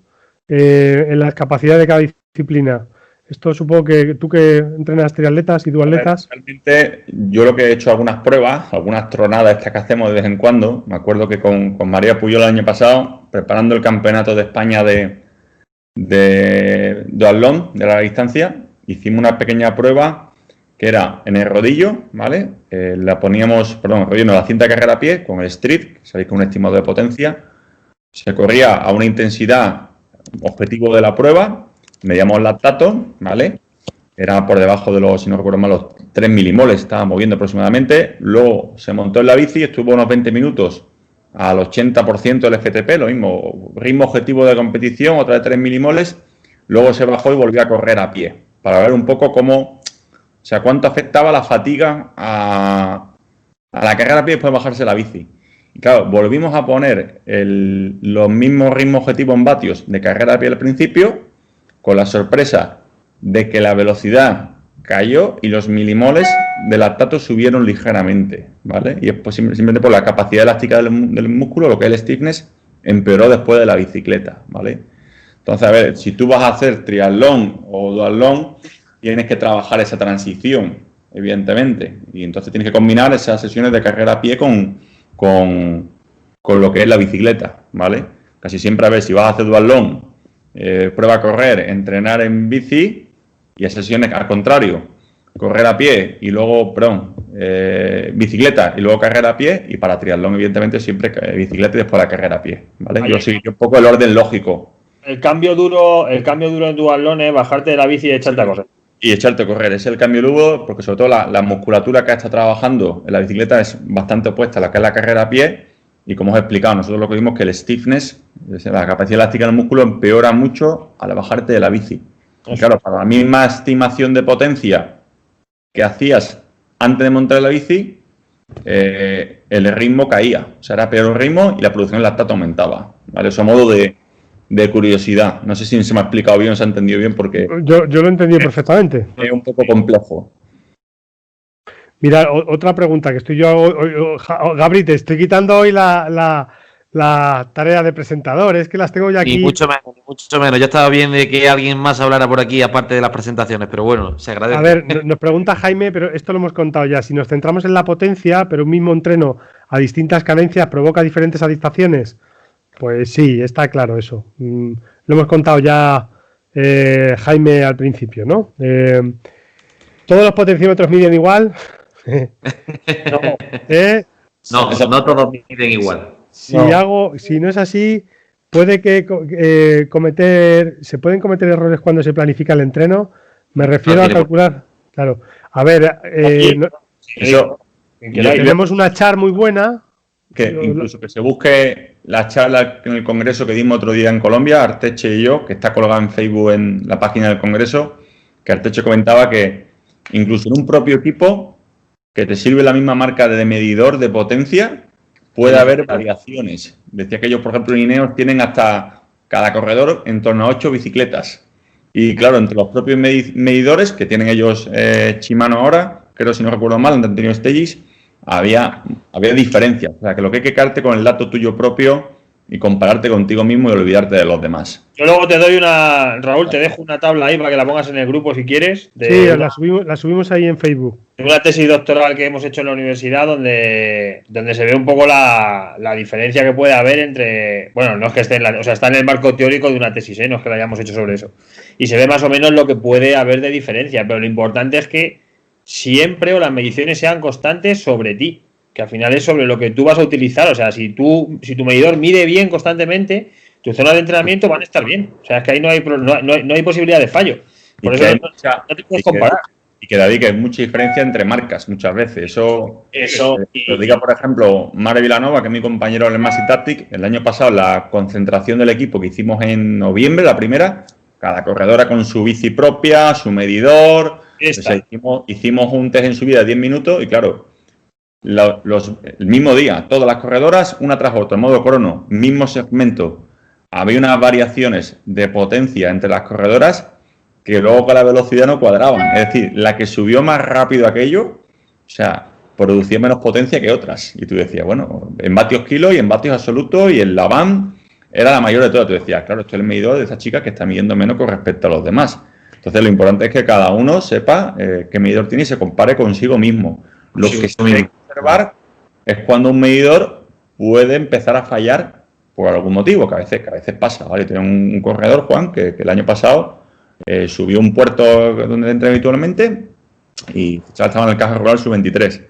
en la capacidad de cada disciplina? Esto supongo que tú que entrenas triatletas y duatletas. Realmente yo lo que he hecho algunas pruebas, algunas tronadas estas que hacemos de vez en cuando. Me acuerdo que con María Puyol el año pasado, preparando el campeonato de España de duatlón, de larga distancia, hicimos una pequeña prueba que era en el rodillo, ¿vale? La poníamos, la cinta de carrera a pie con el street, que sabéis que es un estimador de potencia. Se corría a una intensidad objetivo de la prueba, medíamos lactato, ¿vale? Era por debajo de los, si no recuerdo mal, los 3 milimoles, estaba moviendo aproximadamente. Luego se montó en la bici, estuvo unos 20 minutos al 80% del FTP, lo mismo, ritmo objetivo de competición, otra de 3 milimoles. Luego se bajó y volvió a correr a pie, para ver un poco cómo, o sea, cuánto afectaba la fatiga a la carrera a pie después de bajarse la bici. Y claro, volvimos a poner los mismos ritmos objetivos en vatios de carrera a pie al principio, con la sorpresa de que la velocidad cayó y los milimoles de lactato subieron ligeramente, ¿vale? Y es simplemente por la capacidad elástica del músculo, lo que es el stiffness, empeoró después de la bicicleta, ¿vale? Entonces, a ver, si tú vas a hacer triatlón o duatlón, tienes que trabajar esa transición, evidentemente, y entonces tienes que combinar esas sesiones de carrera a pie con lo que es la bicicleta, ¿vale? Casi siempre, a ver, si vas a hacer duatlón, prueba a correr, entrenar en bici y a sesiones al contrario, correr a pie y luego, bicicleta y luego carrera a pie, y para triatlón evidentemente siempre bicicleta y después la carrera a pie, ¿vale? Yo seguiría un poco el orden lógico. El cambio duro en duatlón es bajarte de la bici y echarte a correr. Y echarte a correr, es el cambio duro, porque sobre todo la musculatura que está trabajando en la bicicleta es bastante opuesta a la que es la carrera a pie. Y como os he explicado, nosotros lo que vimos que el stiffness, la capacidad elástica del músculo, empeora mucho al bajarte de la bici. Y claro, para la misma estimación de potencia que hacías antes de montar la bici, el ritmo caía. O sea, era peor el ritmo y la producción de lactato aumentaba, ¿vale? Eso a modo de curiosidad. No sé si se me ha explicado bien o se ha entendido bien porque... Yo lo he entendido perfectamente. Es un poco complejo. Mira, otra pregunta que estoy yo, Gabri, te estoy quitando hoy la tarea de presentador, es que las tengo ya aquí. Y mucho menos. Ya estaba bien de que alguien más hablara por aquí aparte de las presentaciones, pero bueno, se agradece. A ver, nos pregunta Jaime, pero esto lo hemos contado ya, si nos centramos en la potencia, pero un mismo entreno a distintas cadencias provoca diferentes satisfacciones, pues sí, está claro eso. Lo hemos contado ya Jaime al principio, ¿no? ¿Todos los potenciómetros miden igual? No todos miden igual. Si no es así, puede que se pueden cometer errores cuando se planifica el entreno. Me refiero a calcular. Claro. A ver, tenemos una chart muy buena. Que incluso que se busque la charla en el congreso que dimos otro día en Colombia, Arteche y yo, que está colgada en Facebook en la página del congreso, que Arteche comentaba que incluso en un propio equipo que te sirve la misma marca de medidor de potencia, puede haber variaciones. Decía que ellos, por ejemplo, en Ineos tienen hasta cada corredor en torno a 8 bicicletas. Y claro, entre los propios medidores que tienen ellos Shimano ahora, creo si no recuerdo mal, donde han tenido Stegis, había diferencias. O sea, que lo que hay que quedarte con el dato tuyo propio y compararte contigo mismo y olvidarte de los demás. Yo luego te doy Raúl, te dejo una tabla ahí para que la pongas en el grupo si quieres. Sí, la subimos ahí en Facebook. De una tesis doctoral que hemos hecho en la universidad donde se ve un poco la diferencia que puede haber entre... Bueno, no es que esté está en el marco teórico de una tesis, no es que la hayamos hecho sobre eso. Y se ve más o menos lo que puede haber de diferencia, pero lo importante es que siempre las mediciones sean constantes sobre ti, que al final es sobre lo que tú vas a utilizar. O sea, si tu medidor mide bien constantemente, tus zonas de entrenamiento van a estar bien. O sea, es que ahí no hay posibilidad de fallo. Por eso no te puedes comparar. Y que David, que hay mucha diferencia entre marcas muchas veces. Eso lo diga, por ejemplo, Mare Vilanova, que es mi compañero en el Massey Tactic. El año pasado, la concentración del equipo que hicimos en noviembre, la primera, cada corredora con su bici propia, su medidor. O sea, hicimos un test en subida de 10 minutos y claro, el mismo día, todas las corredoras, una tras otra, modo crono, mismo segmento. Había unas variaciones de potencia entre las corredoras que luego con la velocidad no cuadraban. Es decir, la que subió más rápido aquello, o sea, producía menos potencia que otras. Y tú decías, bueno, en vatios kilo y en vatios absolutos y en la van era la mayor de todas. Tú decías, claro, esto es el medidor de esa chica que está midiendo menos con respecto a los demás. Entonces, lo importante es que cada uno sepa qué medidor tiene y se compare consigo mismo. Lo que se tiene que observar es cuando un medidor puede empezar a fallar por algún motivo, que a veces pasa, ¿vale? Tengo un corredor, Juan, que el año pasado subió un puerto donde entra habitualmente y estaba en el caja rural sub-23.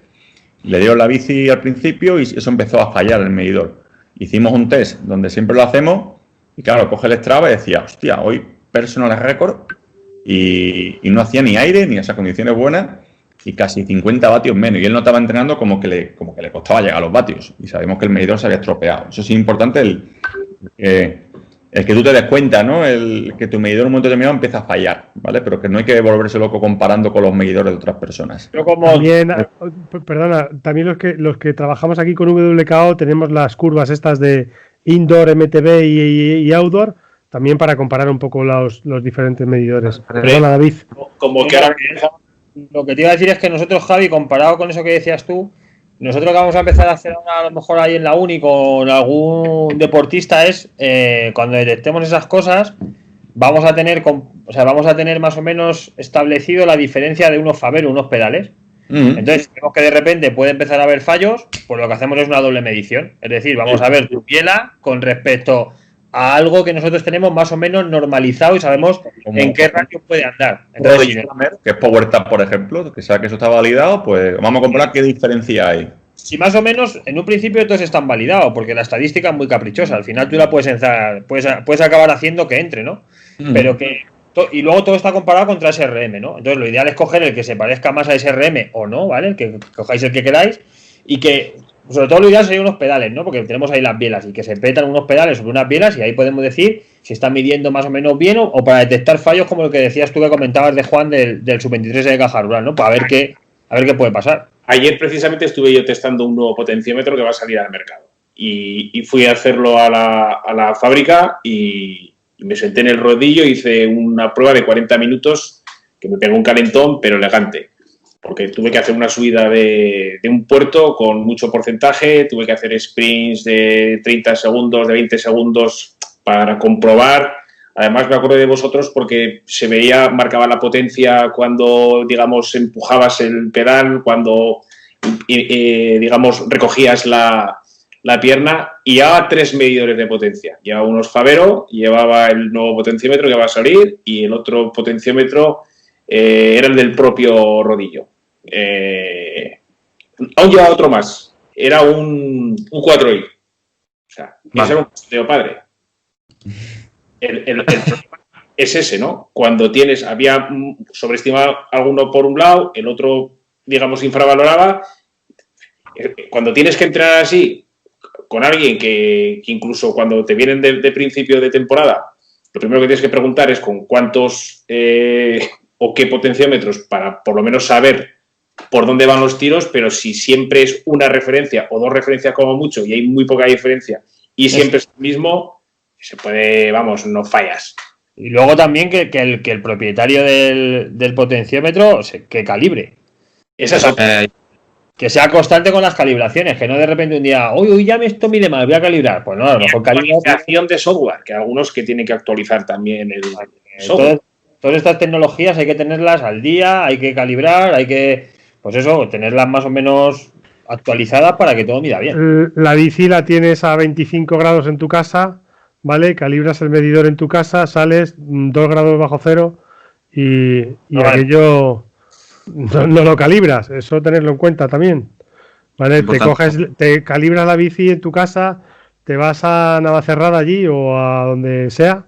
Le dieron la bici al principio y eso empezó a fallar el medidor. Hicimos un test donde siempre lo hacemos y claro, coge el Strava y decía, hostia, hoy personal récord y no hacía ni aire ni esas condiciones buenas y casi 50 vatios menos. Y él no estaba entrenando como que le costaba llegar a los vatios. Y sabemos que el medidor se había estropeado. Eso sí es importante el que tú te des cuenta, ¿no? El que tu medidor en un momento determinado empieza a fallar, ¿vale? Pero que no hay que volverse loco comparando con los medidores de otras personas. También los que trabajamos aquí con WKO tenemos las curvas estas de Indoor, MTB y Outdoor, también para comparar un poco los diferentes medidores. Perdona, David. Como que ahora... Lo que te iba a decir es que nosotros, Javi, comparado con eso que decías tú, nosotros que vamos a empezar a hacer a lo mejor ahí en la uni con algún deportista es cuando detectemos esas cosas vamos a tener más o menos establecido la diferencia de unos faveros, unos pedales. Entonces, si vemos que de repente puede empezar a haber fallos, pues lo que hacemos es una doble medición. Es decir, vamos a ver tu biela con respecto a algo que nosotros tenemos más o menos normalizado y sabemos en qué radio puede andar. Entonces, que es PowerTap, por ejemplo, que sea que eso está validado, pues vamos a comparar qué diferencia hay. Si más o menos, en un principio todos están validados, porque la estadística es muy caprichosa. Al final tú la puedes acabar haciendo que entre, ¿no? Pero y luego todo está comparado contra SRM, ¿no? Entonces lo ideal es coger el que se parezca más a SRM o no, ¿vale? El que cojáis el que queráis y que... Sobre todo lo ideal serían unos pedales, ¿no? Porque tenemos ahí las bielas y que se petan unos pedales sobre unas bielas y ahí podemos decir si están midiendo más o menos bien o para detectar fallos como lo que decías tú que comentabas de Juan del sub-23 de caja rural, ¿no? Para ver qué puede pasar. Ayer precisamente estuve yo testando un nuevo potenciómetro que va a salir al mercado y fui a hacerlo a la fábrica y me senté en el rodillo, hice una prueba de 40 minutos que me pegó un calentón pero elegante. Porque tuve que hacer una subida de un puerto con mucho porcentaje, tuve que hacer sprints de 30 segundos, de 20 segundos para comprobar. Además, me acuerdo de vosotros porque se veía, marcaba la potencia cuando, digamos, empujabas el pedal, cuando, digamos, recogías la pierna y llevaba 3 medidores de potencia. Llevaba unos Favero, llevaba el nuevo potenciómetro que va a salir y el otro potenciómetro era el del propio rodillo. Aún llevaba otro más, era un 4i, o sea, ese era un posteo padre. El problema es ese, ¿no? Cuando había sobreestimado alguno por un lado, el otro, digamos, infravaloraba. Cuando tienes que entrenar así con alguien que incluso cuando te vienen de principio de temporada, lo primero que tienes que preguntar es con cuántos o qué potenciómetros para por lo menos saber por dónde van los tiros, pero si siempre es una referencia o 2 referencias como mucho y hay muy poca diferencia y siempre es el mismo, se puede, vamos, no fallas. Y luego también que el propietario del potenciómetro que calibre. Esa es otra. Que sea constante con las calibraciones, que no de repente un día, uy, ya esto mide mal, voy a calibrar. Pues no, a lo mejor actualización de software, que algunos que tienen que actualizar también el software. Todas estas tecnologías hay que tenerlas al día, hay que calibrar, hay que, pues eso, tenerlas más o menos actualizadas para que todo mida bien. La bici la tienes a 25 grados en tu casa, ¿vale? Calibras el medidor en tu casa, sales 2 grados bajo cero y aquello no lo calibras. Eso tenerlo en cuenta también, ¿vale? Te calibras la bici en tu casa, te vas a Navacerrada allí o a donde sea,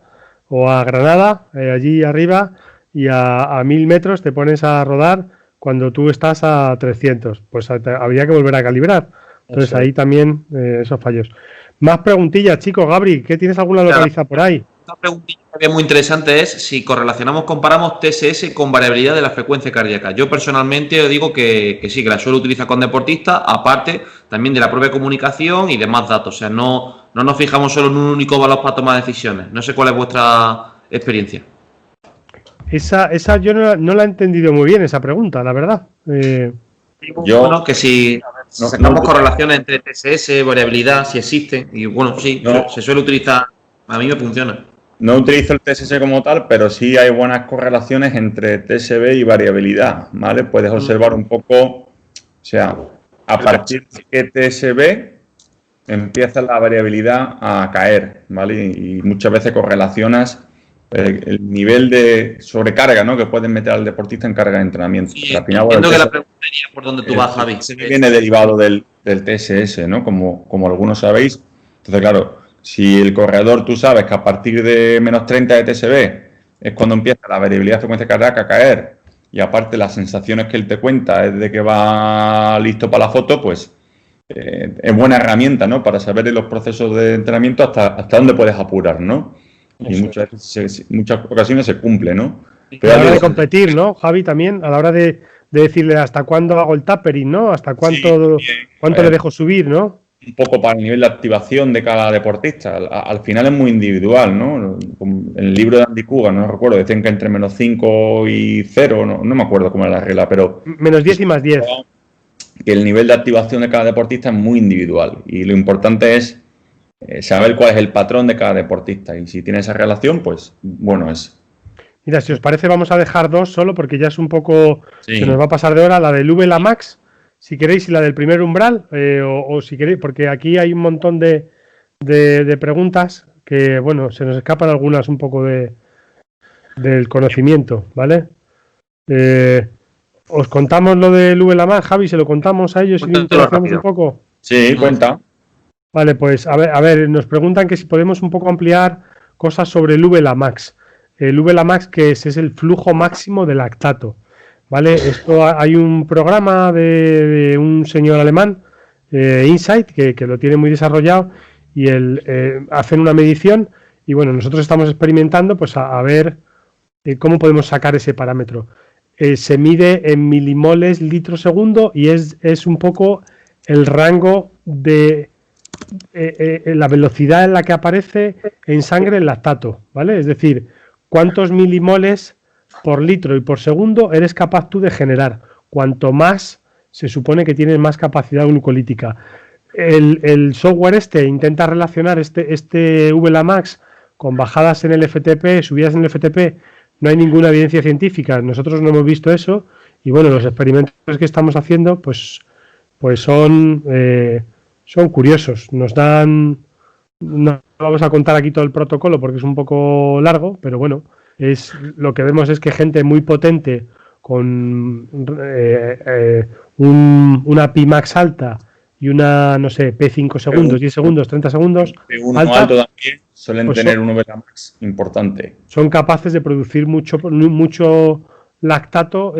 o a Granada, allí arriba, y a 1000 metros te pones a rodar cuando tú estás a 300. Pues habría que volver a calibrar. Entonces ahí también esos fallos. Más preguntillas, chicos. Gabri, ¿qué tienes alguna localizada por ahí? Una preguntilla que es muy interesante es si comparamos TSS con variabilidad de la frecuencia cardíaca. Yo personalmente digo que sí, que la suelo utilizar con deportistas, aparte también de la propia comunicación y demás datos. O sea, no nos fijamos solo en un único valor para tomar decisiones. No sé cuál es vuestra experiencia. Esa yo no la he entendido muy bien, esa pregunta, la verdad. Bueno, que si sacamos correlaciones entre TSS, variabilidad, si existen, y bueno, sí, se suele utilizar, a mí me funciona. No utilizo el TSS como tal, pero sí hay buenas correlaciones entre TSB y variabilidad, ¿vale? Puedes observar un poco, o sea, a partir de que TSB empieza la variabilidad a caer, ¿vale? Y muchas veces correlacionas el nivel de sobrecarga, ¿no?, que pueden meter al deportista en carga de entrenamiento. Sí, entiendo que la pregunta sería por dónde tú vas, Javi. Viene derivado del TSS, ¿no?, como algunos sabéis. Entonces, claro, si el corredor tú sabes que a partir de menos 30 de TSB es cuando empieza la variabilidad de frecuencia cardíaca a caer, y aparte las sensaciones que él te cuenta es de que va listo para la foto, pues es buena herramienta, ¿no?, para saber en los procesos de entrenamiento hasta dónde puedes apurar, ¿no? Y muchas ocasiones se cumple, ¿no? Pero a la hora de competir, ¿no, Javi? También a la hora de decirle hasta cuándo hago el tapering, ¿no? Hasta cuánto le dejo subir, ¿no? Un poco para el nivel de activación de cada deportista. Al final es muy individual, ¿no? En el libro de Andy Coogan, no recuerdo, decían que entre menos 5 y 0, no me acuerdo cómo era la regla, pero... Menos 10 y más 10. Que el nivel de activación de cada deportista es muy individual y lo importante es saber cuál es el patrón de cada deportista, y si tiene esa relación, pues bueno es. Mira, si os parece vamos a dejar dos solo porque ya es un poco, se nos va a pasar de hora, la del VLA Max, si queréis, y la del primer umbral, o si queréis, porque aquí hay un montón de preguntas que, bueno, se nos escapan algunas un poco del conocimiento, ¿vale? ¿Os contamos lo del VLA Max, Javi? ¿Se lo contamos a ellos y lo interaccionamos un poco? Sí, cuenta. Vale, pues a ver, nos preguntan que si podemos un poco ampliar cosas sobre el VLA Max. El VLA Max, que es el flujo máximo de lactato, ¿vale? Esto hay un programa de un señor alemán, Insight, que lo tiene muy desarrollado, y hacen una medición, y bueno, nosotros estamos experimentando pues a ver cómo podemos sacar ese parámetro. Se mide en milimoles litro segundo y es un poco el rango de la velocidad en la que aparece en sangre el lactato, ¿vale? Es decir, cuántos milimoles por litro y por segundo eres capaz tú de generar. Cuanto más, se supone que tienes más capacidad glucolítica. El software intenta relacionar este VLA Max con bajadas en el FTP, subidas en el FTP. No hay ninguna evidencia científica, nosotros no hemos visto eso, y bueno, los experimentos que estamos haciendo pues son curiosos. Nos dan, no vamos a contar aquí todo el protocolo porque es un poco largo, pero bueno, lo que vemos es que gente muy potente con una Pimax alta y una, no sé, P5 segundos, 10 segundos, 30 segundos P1 alto también suelen pues tener un VLA Max importante. Son capaces de producir mucho lactato,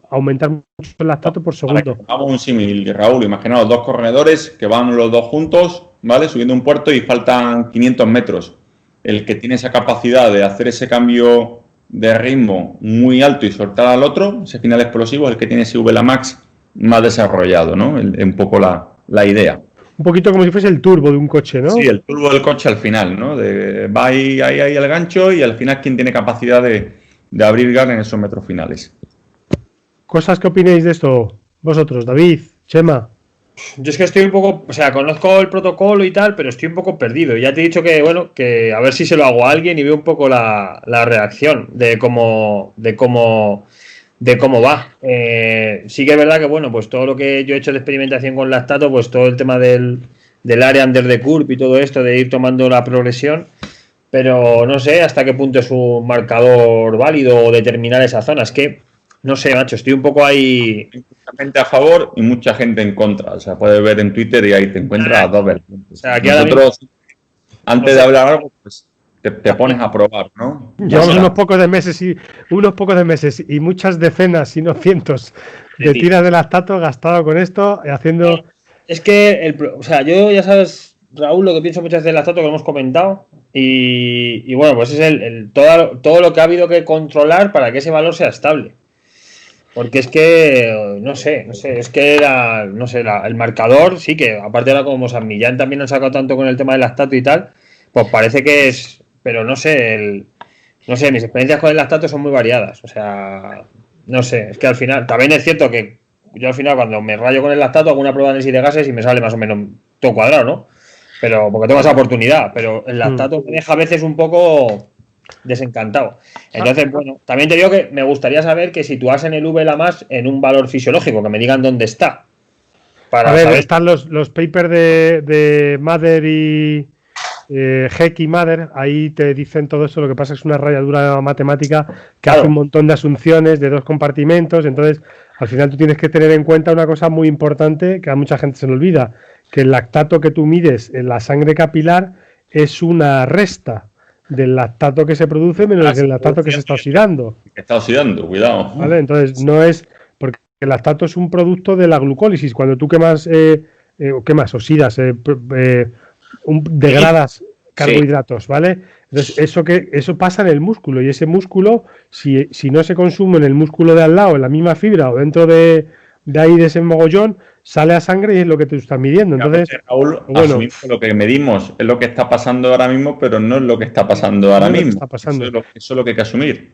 aumentar mucho el lactato por segundo. Hagamos un símil, Raúl. Imaginaos dos corredores que van los dos juntos, ¿vale?, subiendo un puerto y faltan 500 metros. El que tiene esa capacidad de hacer ese cambio de ritmo muy alto y soltar al otro, ese final explosivo, es el que tiene ese VLA Max más desarrollado, ¿no? Un poco la idea. Un poquito como si fuese el turbo de un coche, ¿no? Sí, el turbo del coche al final, ¿no? Va ahí el gancho y al final quién tiene capacidad de abrir gas en esos metros finales. Cosas que opinéis de esto, vosotros, David, Chema. Yo es que estoy un poco, o sea, conozco el protocolo y tal, pero estoy un poco perdido. Ya te he dicho que, bueno, que a ver si se lo hago a alguien y veo un poco la reacción de cómo va. Sí que es verdad que, bueno, pues todo lo que yo he hecho de experimentación con lactato, pues todo el tema del área under the curve y todo esto, de ir tomando la progresión, pero no sé hasta qué punto es un marcador válido o determinar esa zona. Es que, no sé, macho, estoy un poco ahí. Mucha gente a favor y mucha gente en contra. O sea, puedes ver en Twitter y ahí te encuentras a dos vertientes. O sea, nosotros, antes de hablar algo, pues te pones a probar, ¿no? Llevamos unos pocos de meses y muchas decenas, si no cientos, de tiras de lactato gastado con esto, haciendo. Es que, o sea, yo ya sabes, Raúl, lo que pienso muchas veces del lactato que hemos comentado. Y bueno, pues es todo lo que ha habido que controlar para que ese valor sea estable. Porque es que, no sé, es que el marcador, sí que, aparte ahora como San Millán también han sacado tanto con el tema del lactato y tal, pues parece que es, pero no sé, mis experiencias con el lactato son muy variadas, o sea, no sé, es que al final, también es cierto que yo al final cuando me rayo con el lactato hago una prueba de análisis de gases y me sale más o menos todo cuadrado, ¿no? Pero, porque tengo esa oportunidad, pero el lactato me deja a veces un poco desencantado. Entonces, bueno, también te digo que me gustaría saber que situasen el VLA+ en un valor fisiológico, que me digan dónde está. Para saber. Están los papers de Mather y Heck y Mather, ahí te dicen todo eso. Lo que pasa es una ralladura matemática que hace un montón de asunciones de dos compartimentos. Entonces, al final tú tienes que tener en cuenta una cosa muy importante que a mucha gente se le olvida, que el lactato que tú mides en la sangre capilar es una resta del lactato que se produce menos el lactato que se está oxidando. Está oxidando, cuidado. ¿Vale? Entonces, no es. Porque el lactato es un producto de la glucólisis. Cuando tú quemas, oxidas, degradas carbohidratos, ¿vale? Entonces, eso pasa en el músculo. Y ese músculo, si no se consume en el músculo de al lado, en la misma fibra o dentro de ahí de ese mogollón, sale a sangre y es lo que te estás midiendo. Entonces, Raúl, bueno, lo que medimos es lo que está pasando ahora mismo, pero no es lo que está pasando ahora mismo. Está pasando. Eso es lo que hay que asumir.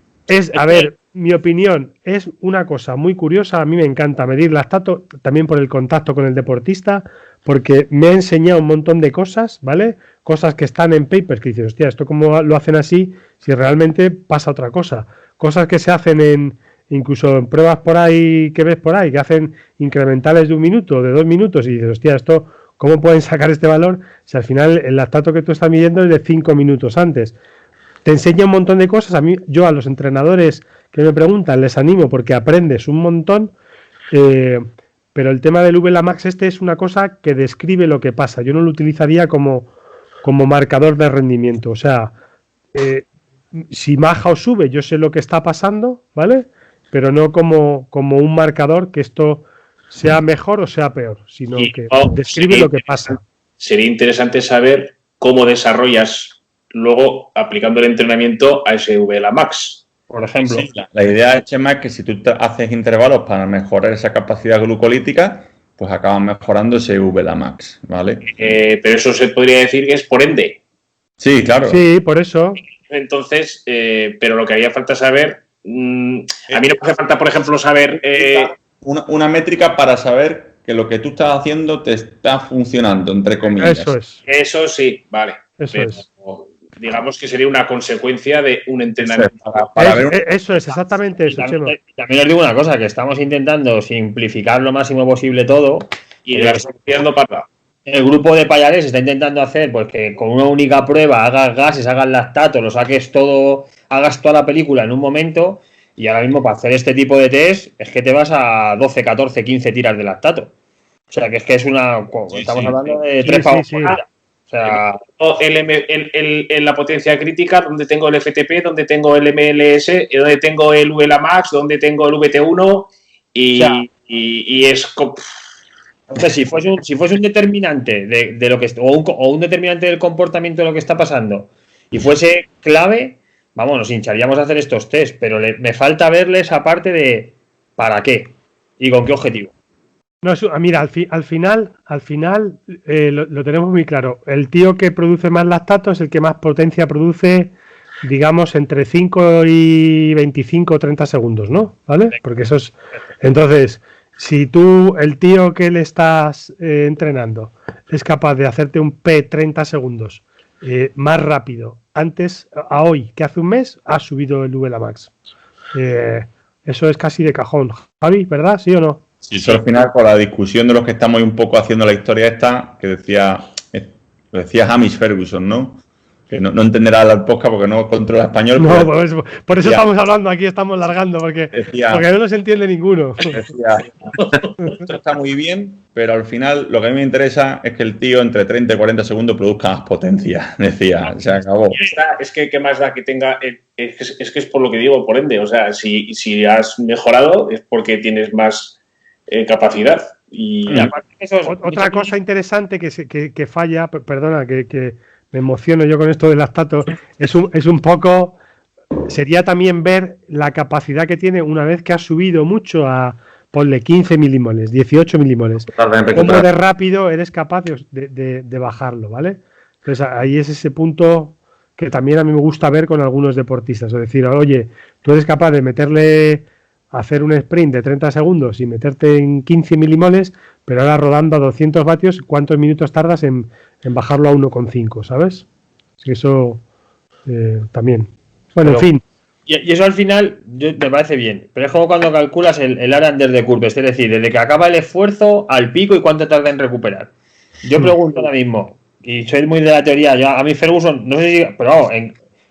A ver, mi opinión es una cosa muy curiosa. A mí me encanta medir lactato, también por el contacto con el deportista, porque me ha enseñado un montón de cosas, ¿vale? Cosas que están en papers que dices, hostia, ¿esto cómo lo hacen así? Si realmente pasa otra cosa. Cosas que se hacen incluso en pruebas por ahí, que ves por ahí, que hacen incrementales de 1 minuto, de 2 minutos, y dices, hostia, esto, ¿cómo pueden sacar este valor si al final el lactato que tú estás midiendo es de 5 minutos antes? Te enseña un montón de cosas. Yo a los entrenadores que me preguntan les animo porque aprendes un montón, pero el tema del VLA+ es una cosa que describe lo que pasa. Yo no lo utilizaría como marcador de rendimiento. O sea, si baja o sube, yo sé lo que está pasando, ¿vale? Pero no como un marcador que esto sea mejor o sea peor, sino que describe lo que pasa. Sería interesante saber cómo desarrollas luego aplicando el entrenamiento a ese VLA+. Por ejemplo. Sí, la idea, Chema, es que si tú haces intervalos para mejorar esa capacidad glucolítica, pues acabas mejorando ese VLA+, ¿vale? Pero eso se podría decir que es por ende. Sí, claro. Sí, por eso. Entonces, pero lo que haría falta saber... a mí no me hace falta, por ejemplo, saber... Una métrica para saber que lo que tú estás haciendo te está funcionando, entre comillas. Eso es. Eso sí, vale. Eso es. Digamos que sería una consecuencia de un entrenamiento. Eso es, exactamente eso, Chema. También os digo una cosa, que estamos intentando simplificar lo máximo posible todo. Y la estamos tirando para... El grupo de Payales está intentando hacer pues que con una única prueba hagas gases, hagas lactato, lo saques todo, hagas toda la película en un momento, y ahora mismo para hacer este tipo de test es que te vas a 12, 14, 15 tiras de lactato. O sea, que es una... Estamos hablando de 3 pavos por día. O sea, en la potencia crítica, donde tengo el FTP, donde tengo el MLS, donde tengo el VLA+, donde tengo el VT1 y es... Entonces, si fuese un determinante de lo que o un determinante del comportamiento de lo que está pasando y fuese clave, vamos, nos hincharíamos a hacer estos test, pero me falta verle esa parte de ¿para qué? Y con qué objetivo. No, mira, al final lo tenemos muy claro. El tío que produce más lactato es el que más potencia produce, digamos, entre 5 y 25 o 30 segundos, ¿no? ¿Vale? Porque eso es... Entonces, si tú, el tío que le estás entrenando, es capaz de hacerte un P 30 segundos más rápido antes, a hoy, que hace un mes, ha subido el VLA Max. Eso es casi de cajón. Javi, ¿verdad? ¿Sí o no? Sí, eso al final con la discusión de los que estamos un poco haciendo la historia esta, que lo decía Hamish Ferguson, ¿no? Que no entenderá el podcast porque no controla español. No, por eso estamos hablando aquí, estamos largando, porque no nos entiende ninguno. Decía, esto está muy bien, pero al final lo que a mí me interesa es que el tío entre 30 y 40 segundos produzca más potencia. Decía, se acabó. Es que qué más da que tenga... Es que es por lo que digo, por ende. O sea, si has mejorado es porque tienes más capacidad. Y aparte eso es, otra cosa interesante que falla, perdona, que me emociono yo con esto del lactato, es un poco, sería también ver la capacidad que tiene una vez que has subido mucho a, ponle 15 milimoles, 18 milimoles, cómo de rápido eres capaz de bajarlo, ¿vale? Entonces ahí es ese punto que también a mí me gusta ver con algunos deportistas, es decir, oye, tú eres capaz de meterle, hacer un sprint de 30 segundos y meterte en 15 milimoles, pero ahora rodando a 200 vatios, ¿cuántos minutos tardas en bajarlo a 1,5, ¿sabes? Eso también. Bueno, pero, en fin. Y eso al final me parece bien, pero es como cuando calculas el área under de curve, es decir, desde que acaba el esfuerzo al pico y cuánto tarda en recuperar. Yo pregunto ahora mismo, y soy muy de la teoría, yo, a mí Ferguson, no sé si, pero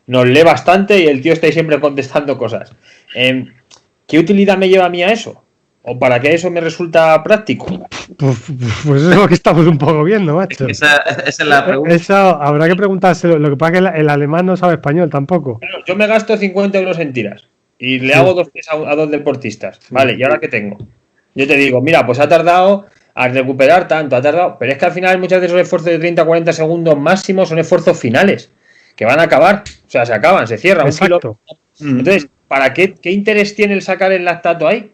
nos lee bastante y el tío está ahí siempre contestando cosas. ¿Qué utilidad me lleva a mí a eso? ¿O para qué eso me resulta práctico? Pues eso es lo que estamos un poco viendo, macho. Esa es la pregunta. Eso habrá que preguntárselo. Lo que pasa es que el alemán no sabe español tampoco. Claro, yo me gasto 50 euros en tiras y le hago 2 test a 2 deportistas. Vale, ¿y ahora qué tengo? Yo te digo, mira, pues ha tardado a recuperar tanto, ha tardado. Pero es que al final muchas de esos esfuerzos de 30 a 40 segundos máximos son esfuerzos finales que van a acabar. O sea, se acaban, se cierran. Exacto. Entonces, ¿para qué interés tiene el sacar el lactato ahí?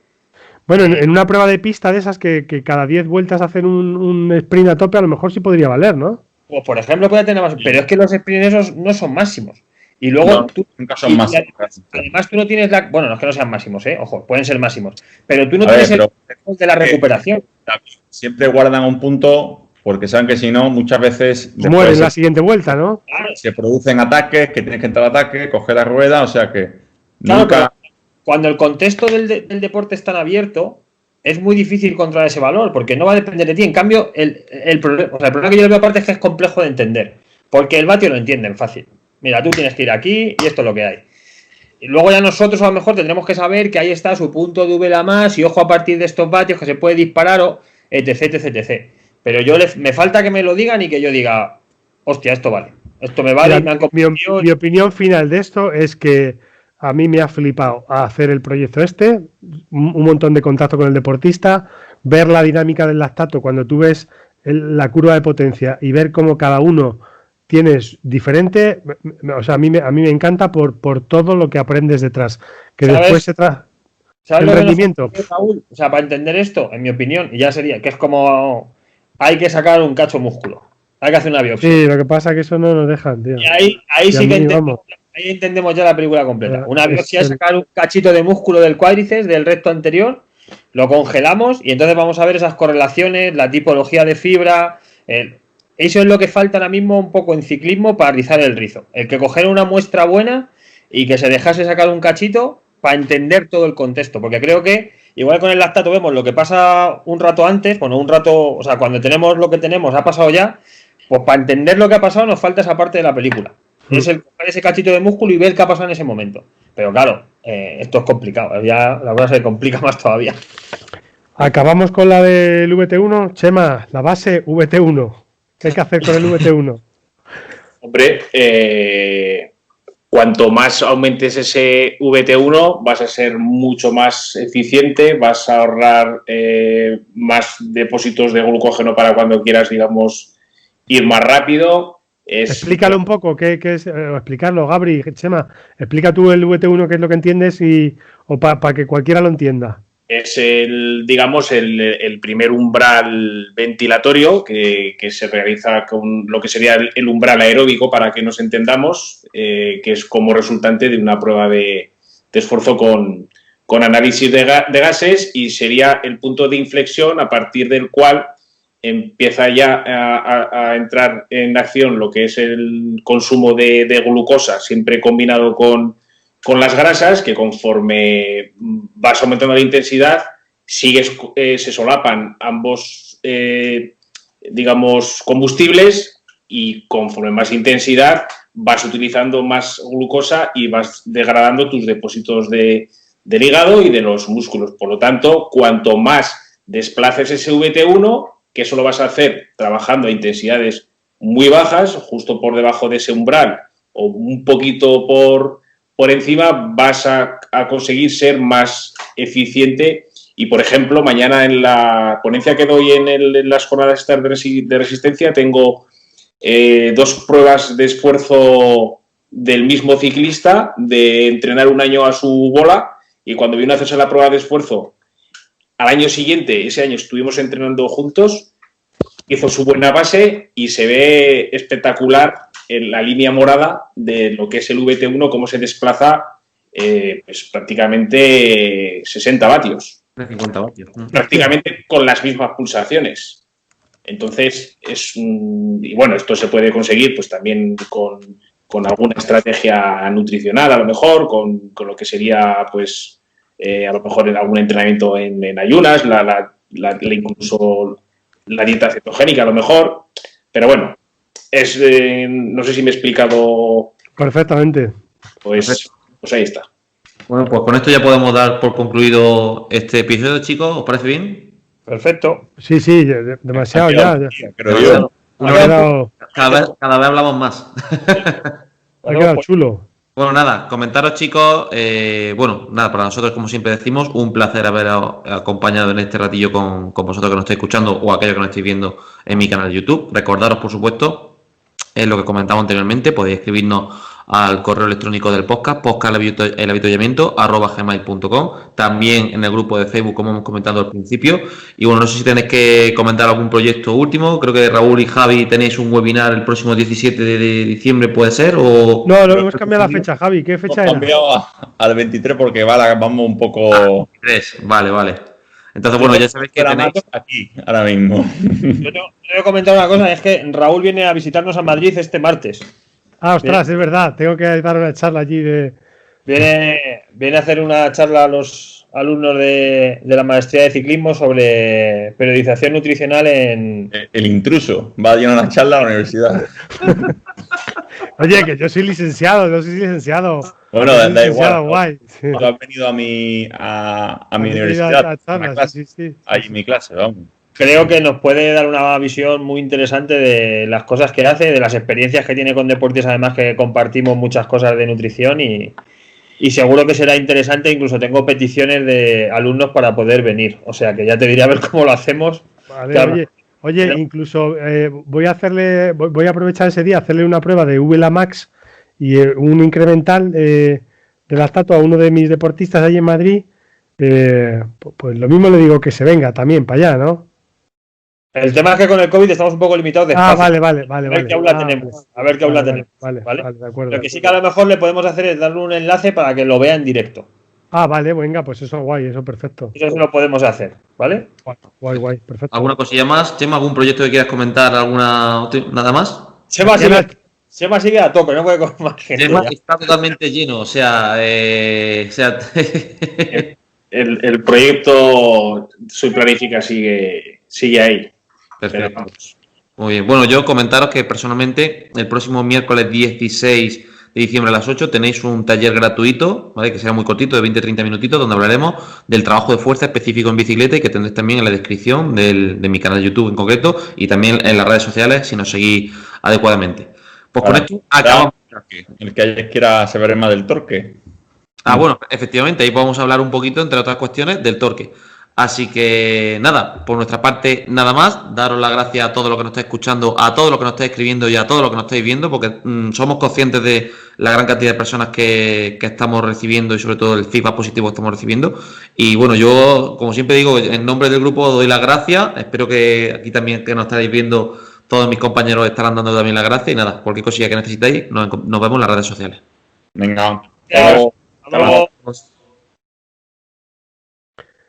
Bueno, en una prueba de pista de esas que cada 10 vueltas hacen un sprint a tope, a lo mejor sí podría valer, ¿no? Pues por ejemplo puede tener más, pero es que los sprints esos no son máximos. Y luego tú nunca son máximos. Además tú no tienes bueno, no es que no sean máximos, ojo, pueden ser máximos, pero tú no tienes el de la recuperación. Siempre guardan un punto porque saben que si no, muchas veces mueren en la siguiente vuelta, ¿no? Claro. Se producen ataques, que tienes que entrar al ataque, coger la rueda, o sea que claro, nunca... Cuando el contexto del deporte es tan abierto, es muy difícil controlar ese valor, porque no va a depender de ti. En cambio, el problema que yo le veo aparte es que es complejo de entender, porque el vatio lo entienden fácil. Mira, tú tienes que ir aquí y esto es lo que hay. Y luego ya nosotros a lo mejor tendremos que saber que ahí está su punto de VLA más y ojo a partir de estos vatios que se puede disparar o etc. Pero me falta que me lo digan y que yo diga, hostia, esto vale. Esto me vale. Mira, mi opinión final de esto es que a mí me ha flipado a hacer el proyecto un montón de contacto con el deportista, ver la dinámica del lactato cuando tú ves la curva de potencia y ver cómo cada uno tienes diferente, o sea, a mí me encanta por todo lo que aprendes detrás, que ¿sabes? Después se trata el rendimiento. Raúl, o sea, para entender esto, en mi opinión, ya sería que es como hay que sacar un cacho músculo, hay que hacer una biopsia. Sí, lo que pasa es que eso no nos dejan, tío. Y ahí sí que entendemos ya la película completa. Una biopsia es sacar un cachito de músculo del cuádriceps, del recto anterior, lo congelamos y entonces vamos a ver esas correlaciones, la tipología de fibra. Eso es lo que falta ahora mismo un poco en ciclismo para rizar el rizo. El que coger una muestra buena y que se dejase sacar un cachito para entender todo el contexto. Porque creo que, igual con el lactato vemos lo que pasa un rato antes, o sea, cuando tenemos lo que tenemos ha pasado ya, pues para entender lo que ha pasado nos falta esa parte de la película. Es el coger ese cachito de músculo y ver qué ha pasado en ese momento. Pero claro, esto es complicado. Ya la cosa se complica más todavía. Acabamos con la del VT1. Chema, la base VT1. ¿Qué hay que hacer con el VT1? Hombre, cuanto más aumentes ese VT1, vas a ser mucho más eficiente, vas a ahorrar más depósitos de glucógeno para cuando quieras, digamos, ir más rápido. Explícalo un poco, ¿qué es? Explicarlo, Gabri, Chema, explica tú el VT1, qué es lo que entiendes o para que cualquiera lo entienda. es digamos, el primer umbral ventilatorio que se realiza con lo que sería el umbral aeróbico, para que nos entendamos, que es como resultante de una prueba de esfuerzo con análisis de gases, y sería el punto de inflexión a partir del cual empieza ya a entrar en acción lo que es el consumo de glucosa, siempre combinado con las grasas, que conforme vas aumentando la intensidad, se solapan ambos, digamos, combustibles, y conforme más intensidad vas utilizando más glucosa y vas degradando tus depósitos del hígado y de los músculos. Por lo tanto, cuanto más desplaces ese VT1, que eso lo vas a hacer trabajando a intensidades muy bajas, justo por debajo de ese umbral o un poquito por encima, vas a conseguir ser más eficiente. Y, por ejemplo, mañana en la ponencia que doy en las jornadas de resistencia, tengo 2 pruebas de esfuerzo del mismo ciclista, de entrenar un año a su bola, y cuando vino a hacerse la prueba de esfuerzo al año siguiente, ese año estuvimos entrenando juntos, hizo su buena base y se ve espectacular en la línea morada de lo que es el VT1, cómo se desplaza pues prácticamente 60 vatios. 50 vatios. Prácticamente con las mismas pulsaciones. Entonces, y bueno, esto se puede conseguir pues también con alguna estrategia nutricional, a lo mejor, con lo que sería, pues, a lo mejor en algún entrenamiento en ayunas, incluso la dieta cetogénica, a lo mejor. Pero bueno, no sé si me he explicado perfectamente. Pues ahí está. Bueno, pues con esto ya podemos dar por concluido este episodio, chicos. ¿Os parece bien? Perfecto. Sí, demasiado ya. Creo yo. Cada vez hablamos más. Ha quedado chulo. Bueno, nada, comentaros, chicos. Para nosotros, como siempre decimos, un placer haberos acompañado en este ratillo con vosotros que nos estáis escuchando, o aquellos que nos estáis viendo en mi canal de YouTube. Recordaros, por supuesto, lo que comentamos anteriormente, podéis escribirnos al correo electrónico del podcast, podcastelhabituallamiento@gmail.com, también en el grupo de Facebook, como hemos comentado al principio. Y bueno, no sé si tenéis que comentar algún proyecto último. Creo que Raúl y Javi tenéis un webinar el próximo 17 de diciembre, ¿puede ser? ¿O? No, hemos cambiado la fecha, Javi. ¿Qué fecha era? Hemos cambiado al 23 porque vamos un poco... 23, vale. Entonces, bueno, ya sabéis que tenéis... aquí, ahora mismo. Yo te voy a comentar una cosa, es que Raúl viene a visitarnos a Madrid este martes. Ah, ostras, es verdad. Tengo que dar una charla allí de... Viene a hacer una charla a los alumnos de la maestría de ciclismo sobre periodización nutricional en... El intruso va a dar una charla a la universidad. Oye, que yo soy licenciado, no soy licenciado. Bueno, da igual. Guay. Sí. Has venido a mi universidad. Sí. Ahí en mi clase, vamos. Creo que nos puede dar una visión muy interesante de las cosas que hace, de las experiencias que tiene con deportes, además que compartimos muchas cosas de nutrición y seguro que será interesante. Incluso tengo peticiones de alumnos para poder venir, o sea que ya te diré a ver cómo lo hacemos. Vale, oye, incluso voy a aprovechar ese día, hacerle una prueba de VLA Max y un incremental de lactato a uno de mis deportistas allí en Madrid. Pues lo mismo le digo que se venga también para allá, ¿no? El tema es que con el COVID estamos un poco limitados de espacio. Vale. A ver qué aula tenemos. Vale, de acuerdo. Lo que sí que a lo mejor le podemos hacer es darle un enlace para que lo vea en directo. Vale, venga, pues eso guay, eso perfecto. Eso sí lo podemos hacer, ¿vale? Guay, perfecto. ¿Alguna cosilla más, Chema? ¿Algún proyecto que quieras comentar? ¿Nada más? Chema sigue a tope, no puede con más gente. Chema está totalmente lleno, o sea... El proyecto Soy Planifica sigue ahí. Perfecto. Muy bien. Bueno, yo comentaros que personalmente el próximo miércoles 16 de diciembre a las 8 tenéis un taller gratuito, ¿vale? Que será muy cortito, de 20-30 minutitos, donde hablaremos del trabajo de fuerza específico en bicicleta y que tendréis también en la descripción de mi canal de YouTube en concreto y también en las redes sociales si nos seguís adecuadamente. Pues con esto acabamos. El que quiera saber más del torque. Bueno, efectivamente, ahí podemos hablar un poquito, entre otras cuestiones, del torque. Así que nada, por nuestra parte nada más, daros las gracias a todos los que nos estáis escuchando, a todos los que nos estáis escribiendo y a todos los que nos estáis viendo, porque somos conscientes de la gran cantidad de personas que estamos recibiendo y sobre todo el feedback positivo que estamos recibiendo. Y bueno, yo, como siempre digo, en nombre del grupo doy las gracias. Espero que aquí también que nos estáis viendo, todos mis compañeros estarán dando también las gracias. Y nada, cualquier cosilla que necesitéis, nos vemos en las redes sociales. Venga. Adiós. Hasta luego. Hasta luego.